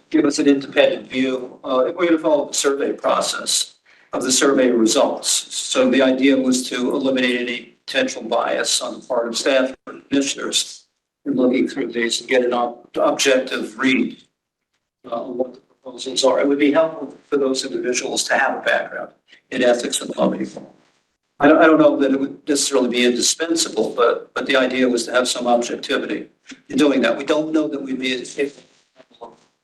S3: give us an independent view. We're going to follow the survey process of the survey results. So the idea was to eliminate any potential bias on the part of staff and commissioners in looking through these and get an objective read on what the proposals are. It would be helpful for those individuals to have a background in ethics and lobbying. I don't know that it would necessarily be indispensable, but the idea was to have some objectivity in doing that. We don't know that we'd be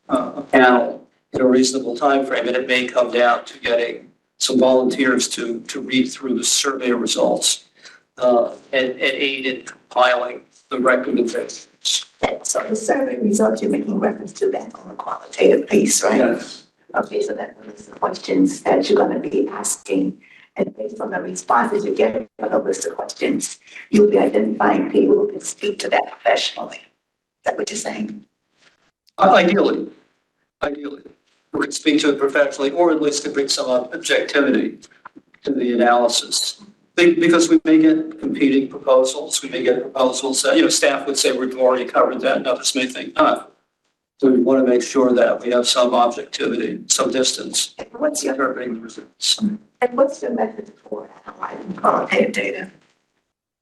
S3: a panel in a reasonable time frame, and it may come down to getting some volunteers to read through the survey results and aid in compiling the recommendations.
S4: So the survey results, you're making reference to that on the qualitative piece, right?
S3: Yes.
S4: Okay, so that was the questions that you're going to be asking. And based on the responses you get from the list of questions, you'll be identifying people who can speak to that professionally. Is that what you're saying?
S3: Ideally, we could speak to it professionally, or at least to bring some objectivity to the analysis. Because we may get competing proposals, we may get proposals that, staff would say we've already covered that, and others may think not. So we want to make sure that we have some objectivity, some distance.
S4: And what's your method for analyzing qualitative data?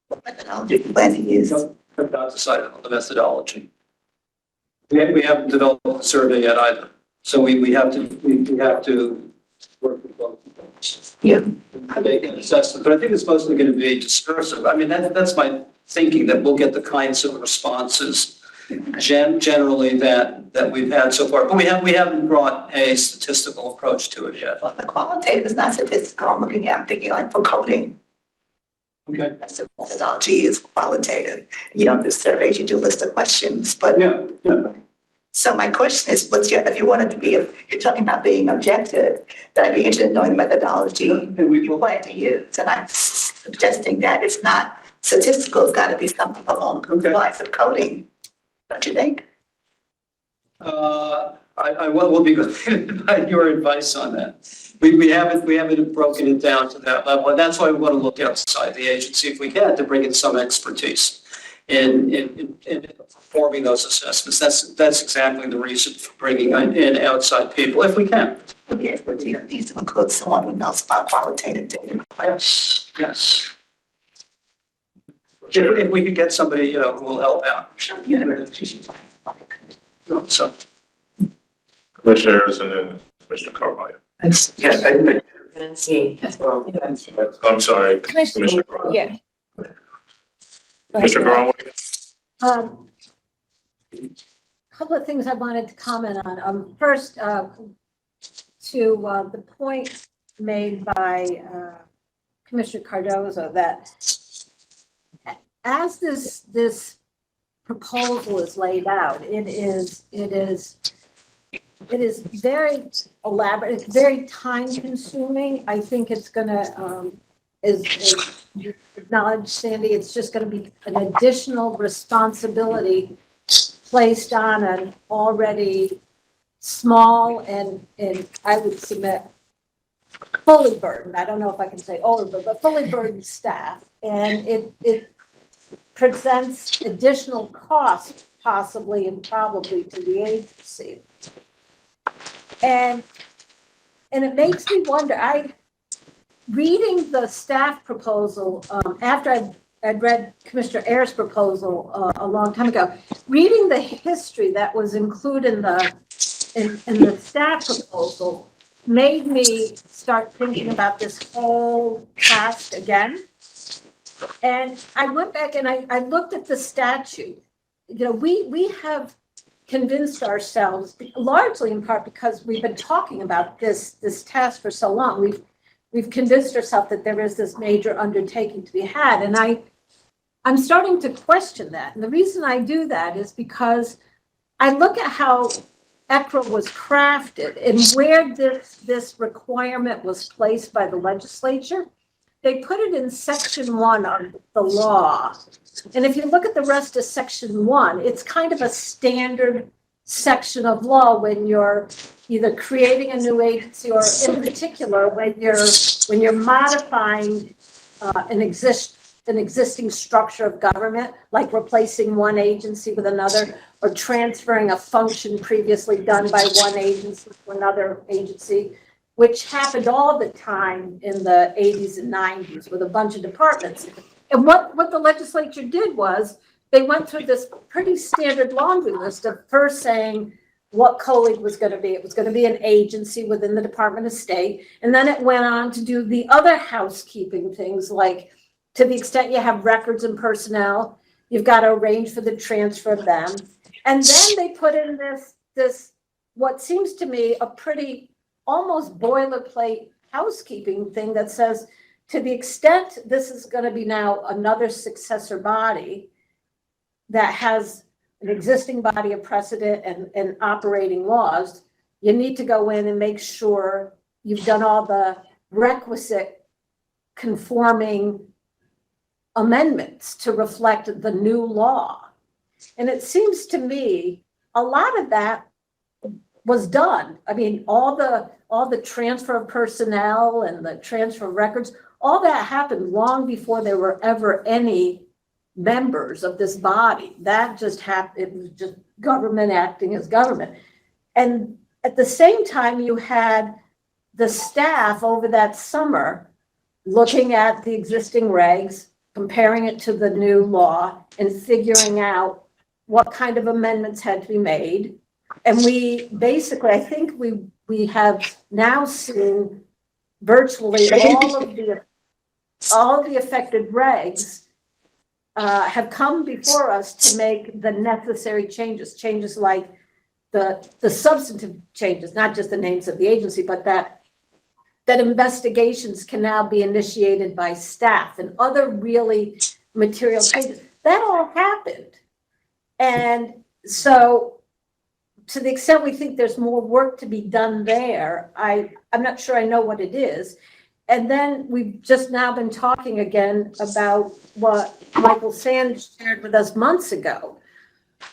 S4: What methodology do you plan to use?
S3: Have not decided on the methodology. We haven't developed a survey yet either. So we have to work with both.
S4: Yeah.
S3: Make an assessment, but I think it's mostly going to be discursive. I mean, that's my thinking, that we'll get the kinds of responses generally that we've had so far, but we haven't brought a statistical approach to it yet.
S4: Well, the qualitative is not statistical. I'm thinking like for coding.
S3: Okay.
S4: That's the methodology is qualitative. You don't do surveys, you do list of questions, but.
S3: Yeah.
S4: So my question is, if you wanted to be, you're talking about being objective, then I'd be interested in knowing the methodology you plan to use. And I'm suggesting that it's not statistical, it's got to be something along the lines of coding. Don't you think?
S3: I will be good by your advice on that. We haven't broken it down to that level, and that's why we want to look outside the agency if we can to bring in some expertise in performing those assessments. That's exactly the reason for bringing in outside people if we can.
S4: The expertise needs to include someone who knows about qualitative data.
S3: Yes, yes. If we could get somebody, who will help out. So.
S2: Commissioners and then Commissioner Carvalho.
S15: Yes,
S2: I'm sorry, Commissioner Carvalho.
S7: Yeah.
S2: Commissioner Carvalho.
S17: Couple of things I wanted to comment on. First, to the point made by Commissioner Cardozo that as this proposal is laid out, it is very elaborate. It's very time consuming. I think it's gonna, as you acknowledged, Sandy, it's just gonna be an additional responsibility placed on an already small and I would submit fully burdened. I don't know if I can say overburdened, but fully burdened staff. And it presents additional cost possibly and probably to the agency. And it makes me wonder, reading the staff proposal, after I'd read Commissioner Ayer's proposal a long time ago, reading the history that was included in the staff proposal made me start thinking about this whole task again. And I went back and I looked at the statute. We have convinced ourselves, largely in part because we've been talking about this task for so long. We've convinced ourselves that there is this major undertaking to be had. And I'm starting to question that. And the reason I do that is because I look at how ECRA was crafted and where this requirement was placed by the legislature. They put it in section 1 of the law. And if you look at the rest of section 1, it's kind of a standard section of law when you're either creating a new agency or in particular when you're modifying an existing structure of government, like replacing one agency with another or transferring a function previously done by one agency to another agency, which happened all the time in the 80s and 90s with a bunch of departments. And what the legislature did was they went through this pretty standard laundry list of first saying what COELIG was going to be. It was going to be an agency within the Department of State. And then it went on to do the other housekeeping things, like to the extent you have records and personnel, you've got to arrange for the transfer of them. And then they put in this what seems to me a pretty almost boilerplate housekeeping thing that says, to the extent this is going to be now another successor body that has an existing body of precedent and operating laws, you need to go in and make sure you've done all the requisite conforming amendments to reflect the new law. And it seems to me a lot of that was done. I mean, all the transfer of personnel and the transfer of records, all that happened long before there were ever any members of this body. That just happened. It was just government acting as government. And at the same time, you had the staff over that summer looking at the existing regs, comparing it to the new law and figuring out what kind of amendments had to be made. And we basically, I think we have now seen virtually all of the affected regs have come before us to make the necessary changes like the substantive changes, not just the names of the agency, but that investigations can now be initiated by staff and other really material changes. That all happened. And so to the extent we think there's more work to be done there, I'm not sure I know what it is. And then we've just now been talking again about what Michael Sand shared with us months ago,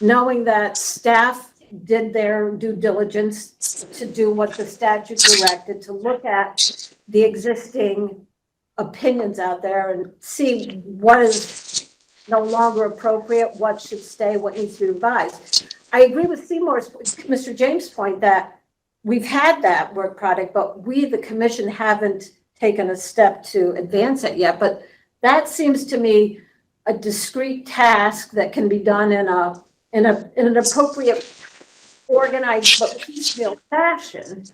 S17: knowing that staff did their due diligence to do what the statute directed, to look at the existing opinions out there and see what is no longer appropriate, what should stay, what needs to be revised. I agree with Mr. James' point that we've had that work product, but we, the commission, haven't taken a step to advance it yet. But that seems to me a discrete task that can be done in an appropriate, organized but piecemeal fashion.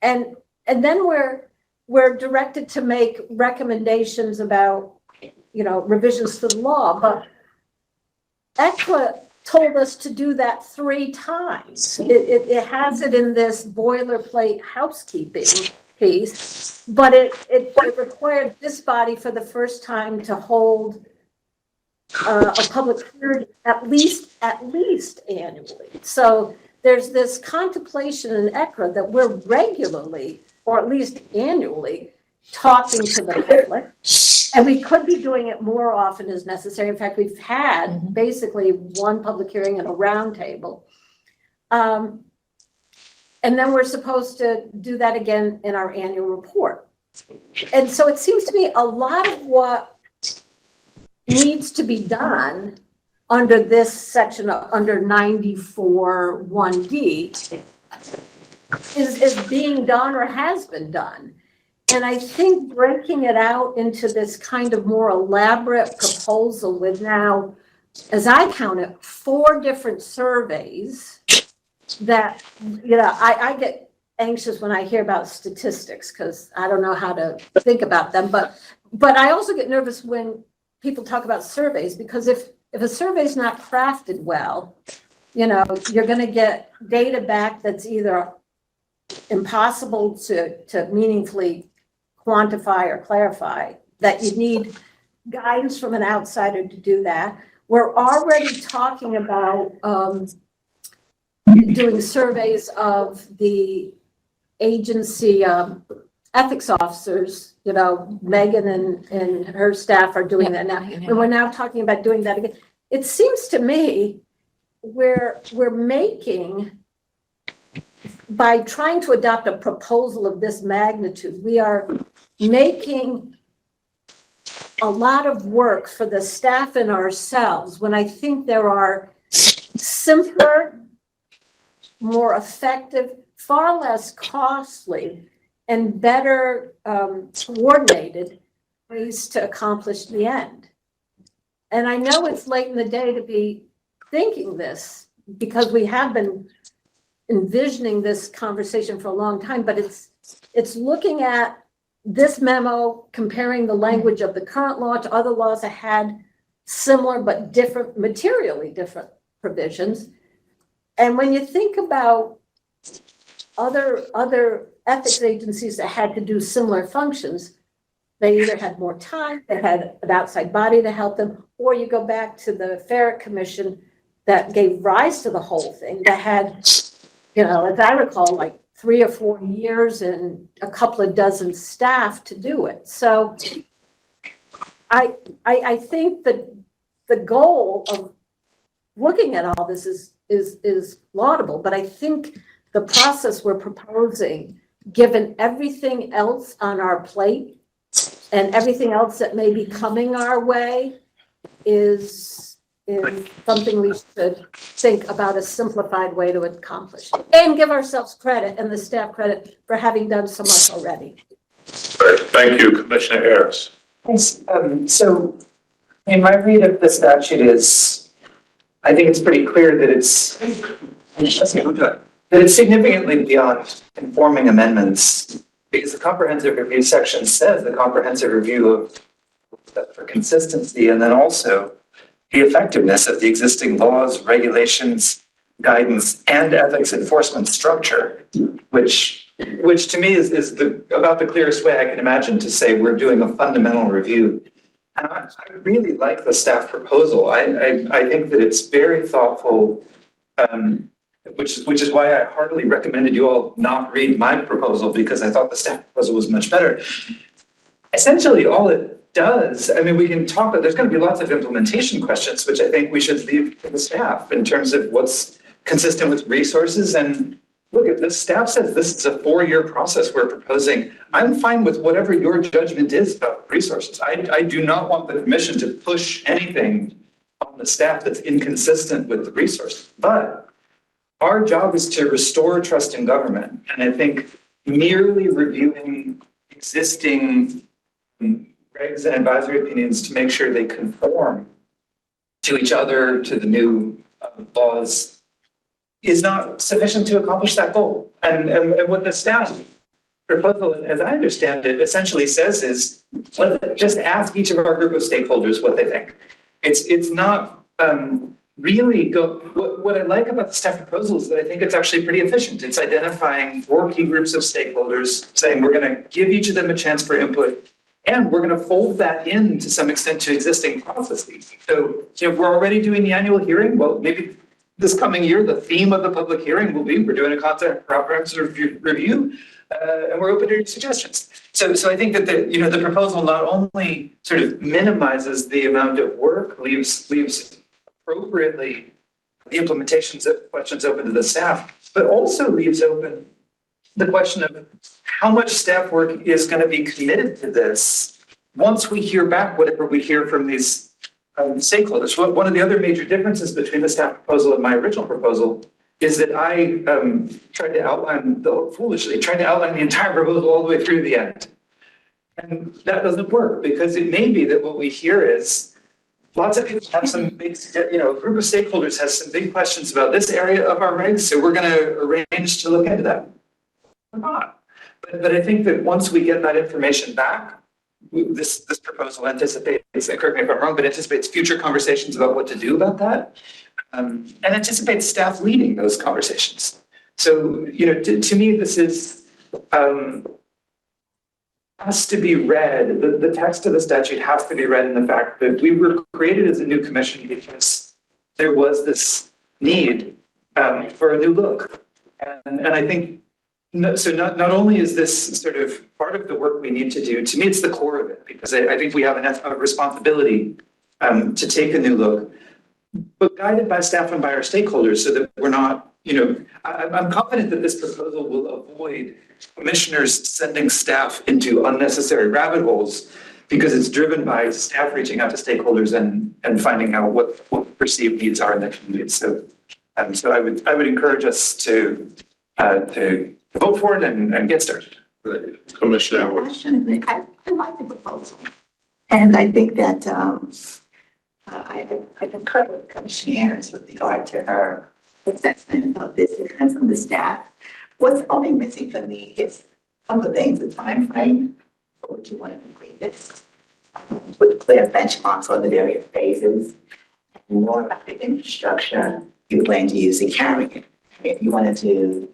S17: And then we're directed to make recommendations about, revisions to the law. But ECLA told us to do that 3 times. It has it in this boilerplate housekeeping piece, but it required this body for the first time to hold a public hearing at least annually. So there's this contemplation in ECRA that we're regularly, or at least annually, talking to the public. And we could be doing it more often as necessary. In fact, we've had basically 1 public hearing and a roundtable. And then we're supposed to do that again in our annual report. And so it seems to me a lot of what needs to be done under this section, under 94(1)D, is being done or has been done. And I think breaking it out into this kind of more elaborate proposal with now, as I count it, 4 different surveys that, I get anxious when I hear about statistics because I don't know how to think about them. But I also get nervous when people talk about surveys, because if a survey is not crafted well, you're going to get data back that's either impossible to meaningfully quantify or clarify, that you need guidance from an outsider to do that. We're already talking about doing surveys of the agency ethics officers. Megan and her staff are doing that now. And we're now talking about doing that again. It seems to me we're making, by trying to adopt a proposal of this magnitude, we are making a lot of work for the staff and ourselves, when I think there are simpler, more effective, far less costly, and better coordinated ways to accomplish the end. And I know it's late in the day to be thinking this, because we have been envisioning this conversation for a long time, but it's looking at this memo, comparing the language of the current law to other laws that had similar but different, materially different provisions. And when you think about other ethics agencies that had to do similar functions, they either had more time, they had an outside body to help them, or you go back to the Ferret Commission that gave rise to the whole thing, that had, as I recall, like 3 or 4 years and a couple of dozen staff to do it. So I think that the goal of looking at all this is laudable, but I think the process we're proposing, given everything else on our plate and everything else that may be coming our way, is something we should think about a simplified way to accomplish, and give ourselves credit and the staff credit for having done so much already.
S2: Thank you, Commissioner Harris.
S15: Thanks. So, my read of the statute is, I think it's pretty clear that it's significantly beyond informing amendments, because the comprehensive review section says the comprehensive review of for consistency, and then also the effectiveness of the existing laws, regulations, guidance, and ethics enforcement structure, which to me is about the clearest way I can imagine to say we're doing a fundamental review. And I really like the staff proposal. I think that it's very thoughtful, which is why I heartily recommended you all not read my proposal, because I thought the staff proposal was much better. Essentially, all it does, we can talk, but there's going to be lots of implementation questions, which I think we should leave to the staff in terms of what's consistent with resources. And look, if the staff says this is a 4-year process we're proposing, I'm fine with whatever your judgment is about resources. I do not want the commission to push anything on the staff that's inconsistent with the resources. But our job is to restore trust in government. And I think merely reviewing existing regs and advisory opinions to make sure they conform to each other, to the new laws, is not sufficient to accomplish that goal. And what the staff proposal, as I understand it, essentially says is, let's just ask each of our group of stakeholders what they think. It's not really what I like about the staff proposal is that I think it's actually pretty efficient. It's identifying 4 key groups of stakeholders, saying we're going to give each of them a chance for input, and we're going to fold that in to some extent to existing processes. So, we're already doing the annual hearing. Well, maybe this coming year, the theme of the public hearing will be, we're doing a content comprehensive review, and we're open to your suggestions. So I think that the proposal not only sort of minimizes the amount of work, leaves appropriately the implementations of questions open to the staff, but also leaves open the question of how much staff work is going to be committed to this once we hear back whatever we hear from these stakeholders. One of the other major differences between the staff proposal and my original proposal is that I tried to outline the entire proposal all the way through the end. And that doesn't work because it may be that what we hear is lots of people have some big, a group of stakeholders has some big questions about this area of our regs, so we're going to arrange to look into that. Or not. But I think that once we get that information back, this proposal anticipates, correct me if I'm wrong, but anticipates future conversations about what to do about that, and anticipates staff leading those conversations. So, to me, this is has to be read. The text of the statute has to be read in the fact that we were created as a new commission because there was this need for a new look, and I think. So not only is this sort of part of the work we need to do, to me, it's the core of it, because I think we have a responsibility to take a new look, but guided by staff and by our stakeholders so that we're not, I'm confident that this proposal will avoid commissioners sending staff into unnecessary rabbit holes because it's driven by staff reaching out to stakeholders and finding out what perceived needs are in the community. So I would encourage us to vote for it and get started.
S2: Commissioner
S4: I like the proposal. And I think that I concur with Commissioner Harris with regard to her assessment of this and from the staff. What's only missing for me is some of the things, the time frame for what you want to complete this, with clear benchmarks on the various phases, and more about the infrastructure you plan to use in carrying it. If you wanted to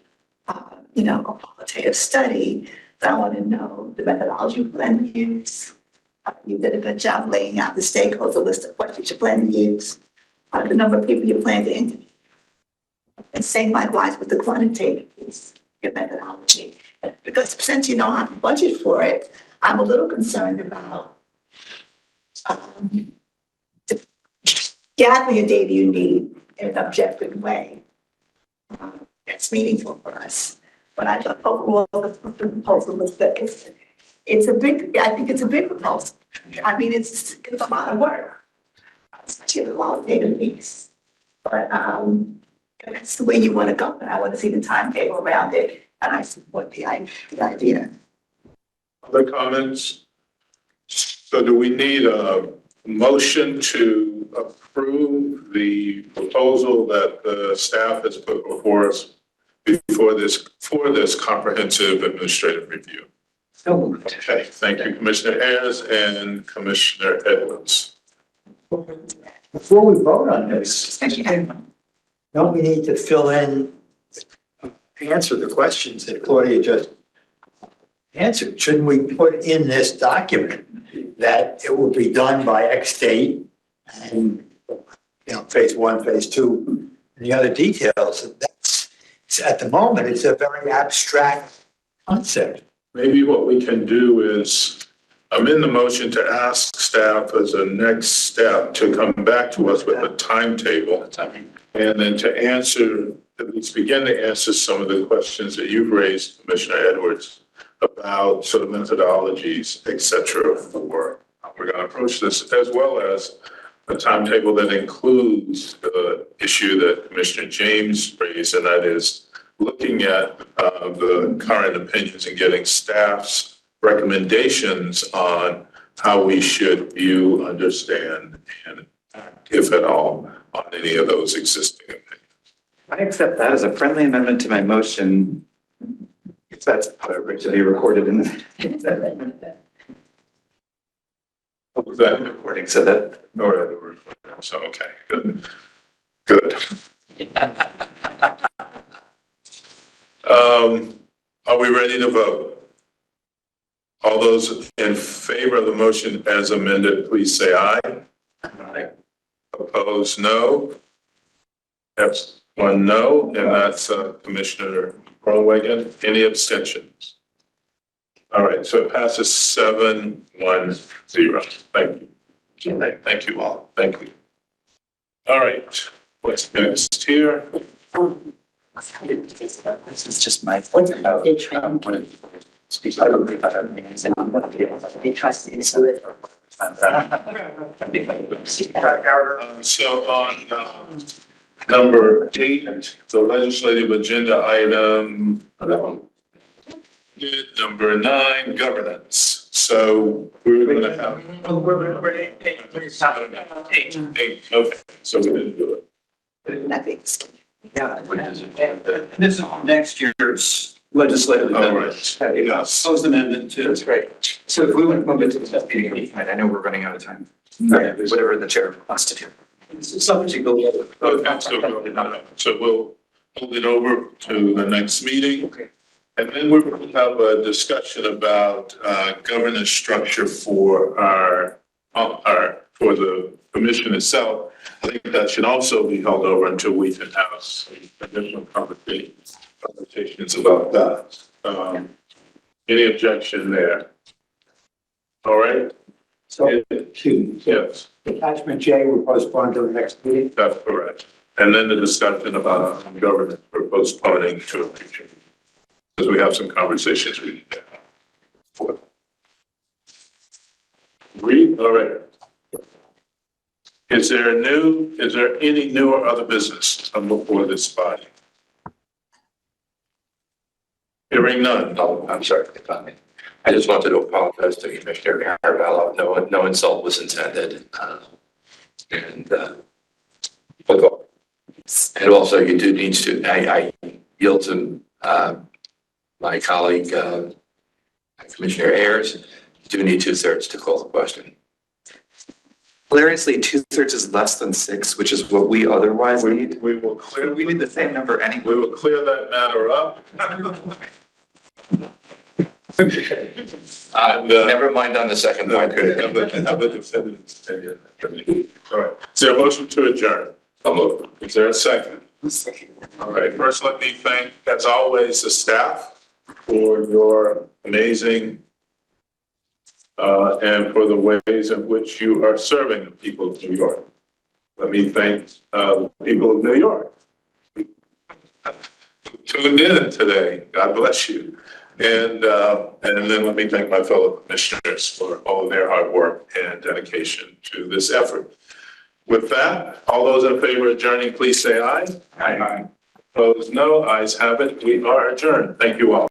S4: a qualitative study, but I want to know the methodology you plan to use. You did a good job laying out the stakeholder list of what you plan to use, the number of people you plan to interview. And same likewise with the quantitative piece, your methodology. Because since you don't have a budget for it, I'm a little concerned about gathering the data you need in an objective way. That's meaningful for us. But I thought overall the proposal was that I think it's a big proposal. I mean, it's a lot of work, especially a lot of data piece. But if that's the way you want to go, and I want to see the timetable around it, and I support the idea.
S2: Other comments? So do we need a motion to approve the proposal that the staff has put before us for this comprehensive administrative review? Okay, thank you, Commissioner Ayers and Commissioner Edwards.
S6: Before we vote on this, don't we need to fill in, answer the questions that Claudia just answered? Shouldn't we put in this document that it will be done by X date and, phase 1, phase 2, and the other details? At the moment, it's a very abstract concept.
S2: Maybe what we can do is amend the motion to ask staff as a next step to come back to us with a timetable and then to answer at least begin to answer some of the questions that you've raised, Commissioner Edwards, about sort of methodologies, et cetera, for how we're going to approach this, as well as a timetable that includes the issue that Commissioner James raised, and that is looking at the current opinions and getting staff's recommendations on how we should view, understand, and act, if at all, on any of those existing opinions.
S15: I accept that as a friendly amendment to my motion. If that's to be recorded in the.
S2: What was that?
S15: Recording, so that.
S2: So, okay, good. Good. Are we ready to vote? All those in favor of the motion as amended, please say aye. Aye. Opposed, no. That's one no, and that's Commissioner Groenewegen. Any abstentions? All right, so it passes 7-1-0. Thank you. Thank you all. Thank you. All right, what's next here?
S15: This is just my. I don't think I have meetings and I'm going to be able to be trusted to it.
S2: So on number 8, the legislative agenda item, number 9, governance. So we're going to have. Eight, okay, so we didn't do it.
S15: Nothing. Yeah. This is next year's legislative.
S2: All right. Yes.
S15: Proposed amendment to. That's great. So if we want to move it to the next meeting, I know we're running out of time. Whatever the chair wants to do. Something to go with.
S2: So we'll hold it over to the next meeting. Okay. And then we will have a discussion about governance structure for for the commission itself. I think that should also be held over until we can have additional conversations about that. Any objection there? All right.
S6: So,
S2: yes.
S6: Attachment J will postpone to the next meeting.
S2: That's correct. And then the discussion about governance for postponing to a future. Because we have some conversations we need to have. Read, all right. Is there any new or other business before this body? Hearing none.
S5: Oh, I'm sorry. I just wanted to apologize to Commissioner Carvalho. No insult was intended. And also you do need to, I yield to my colleague, Commissioner Ayers, you do need 2/3 to call the question.
S15: Hilariously, 2/3 is less than 6, which is what we otherwise need.
S2: We will clear.
S15: We need the same number anyway.
S2: We will clear that matter up.
S5: Never mind on the second point.
S2: Okay. All right. Is there a motion to adjourn? I'll move. Is there a second? All right. First, let me thank, as always, the staff for your amazing and for the ways in which you are serving the people of New York. Let me thank the people of New York who tuned in today. God bless you. And then let me thank my fellow commissioners for all of their hard work and dedication to this effort. With that, all those in favor of adjourning, please say aye. Aye. Opposed, no. Ayes have it. We are adjourned. Thank you all.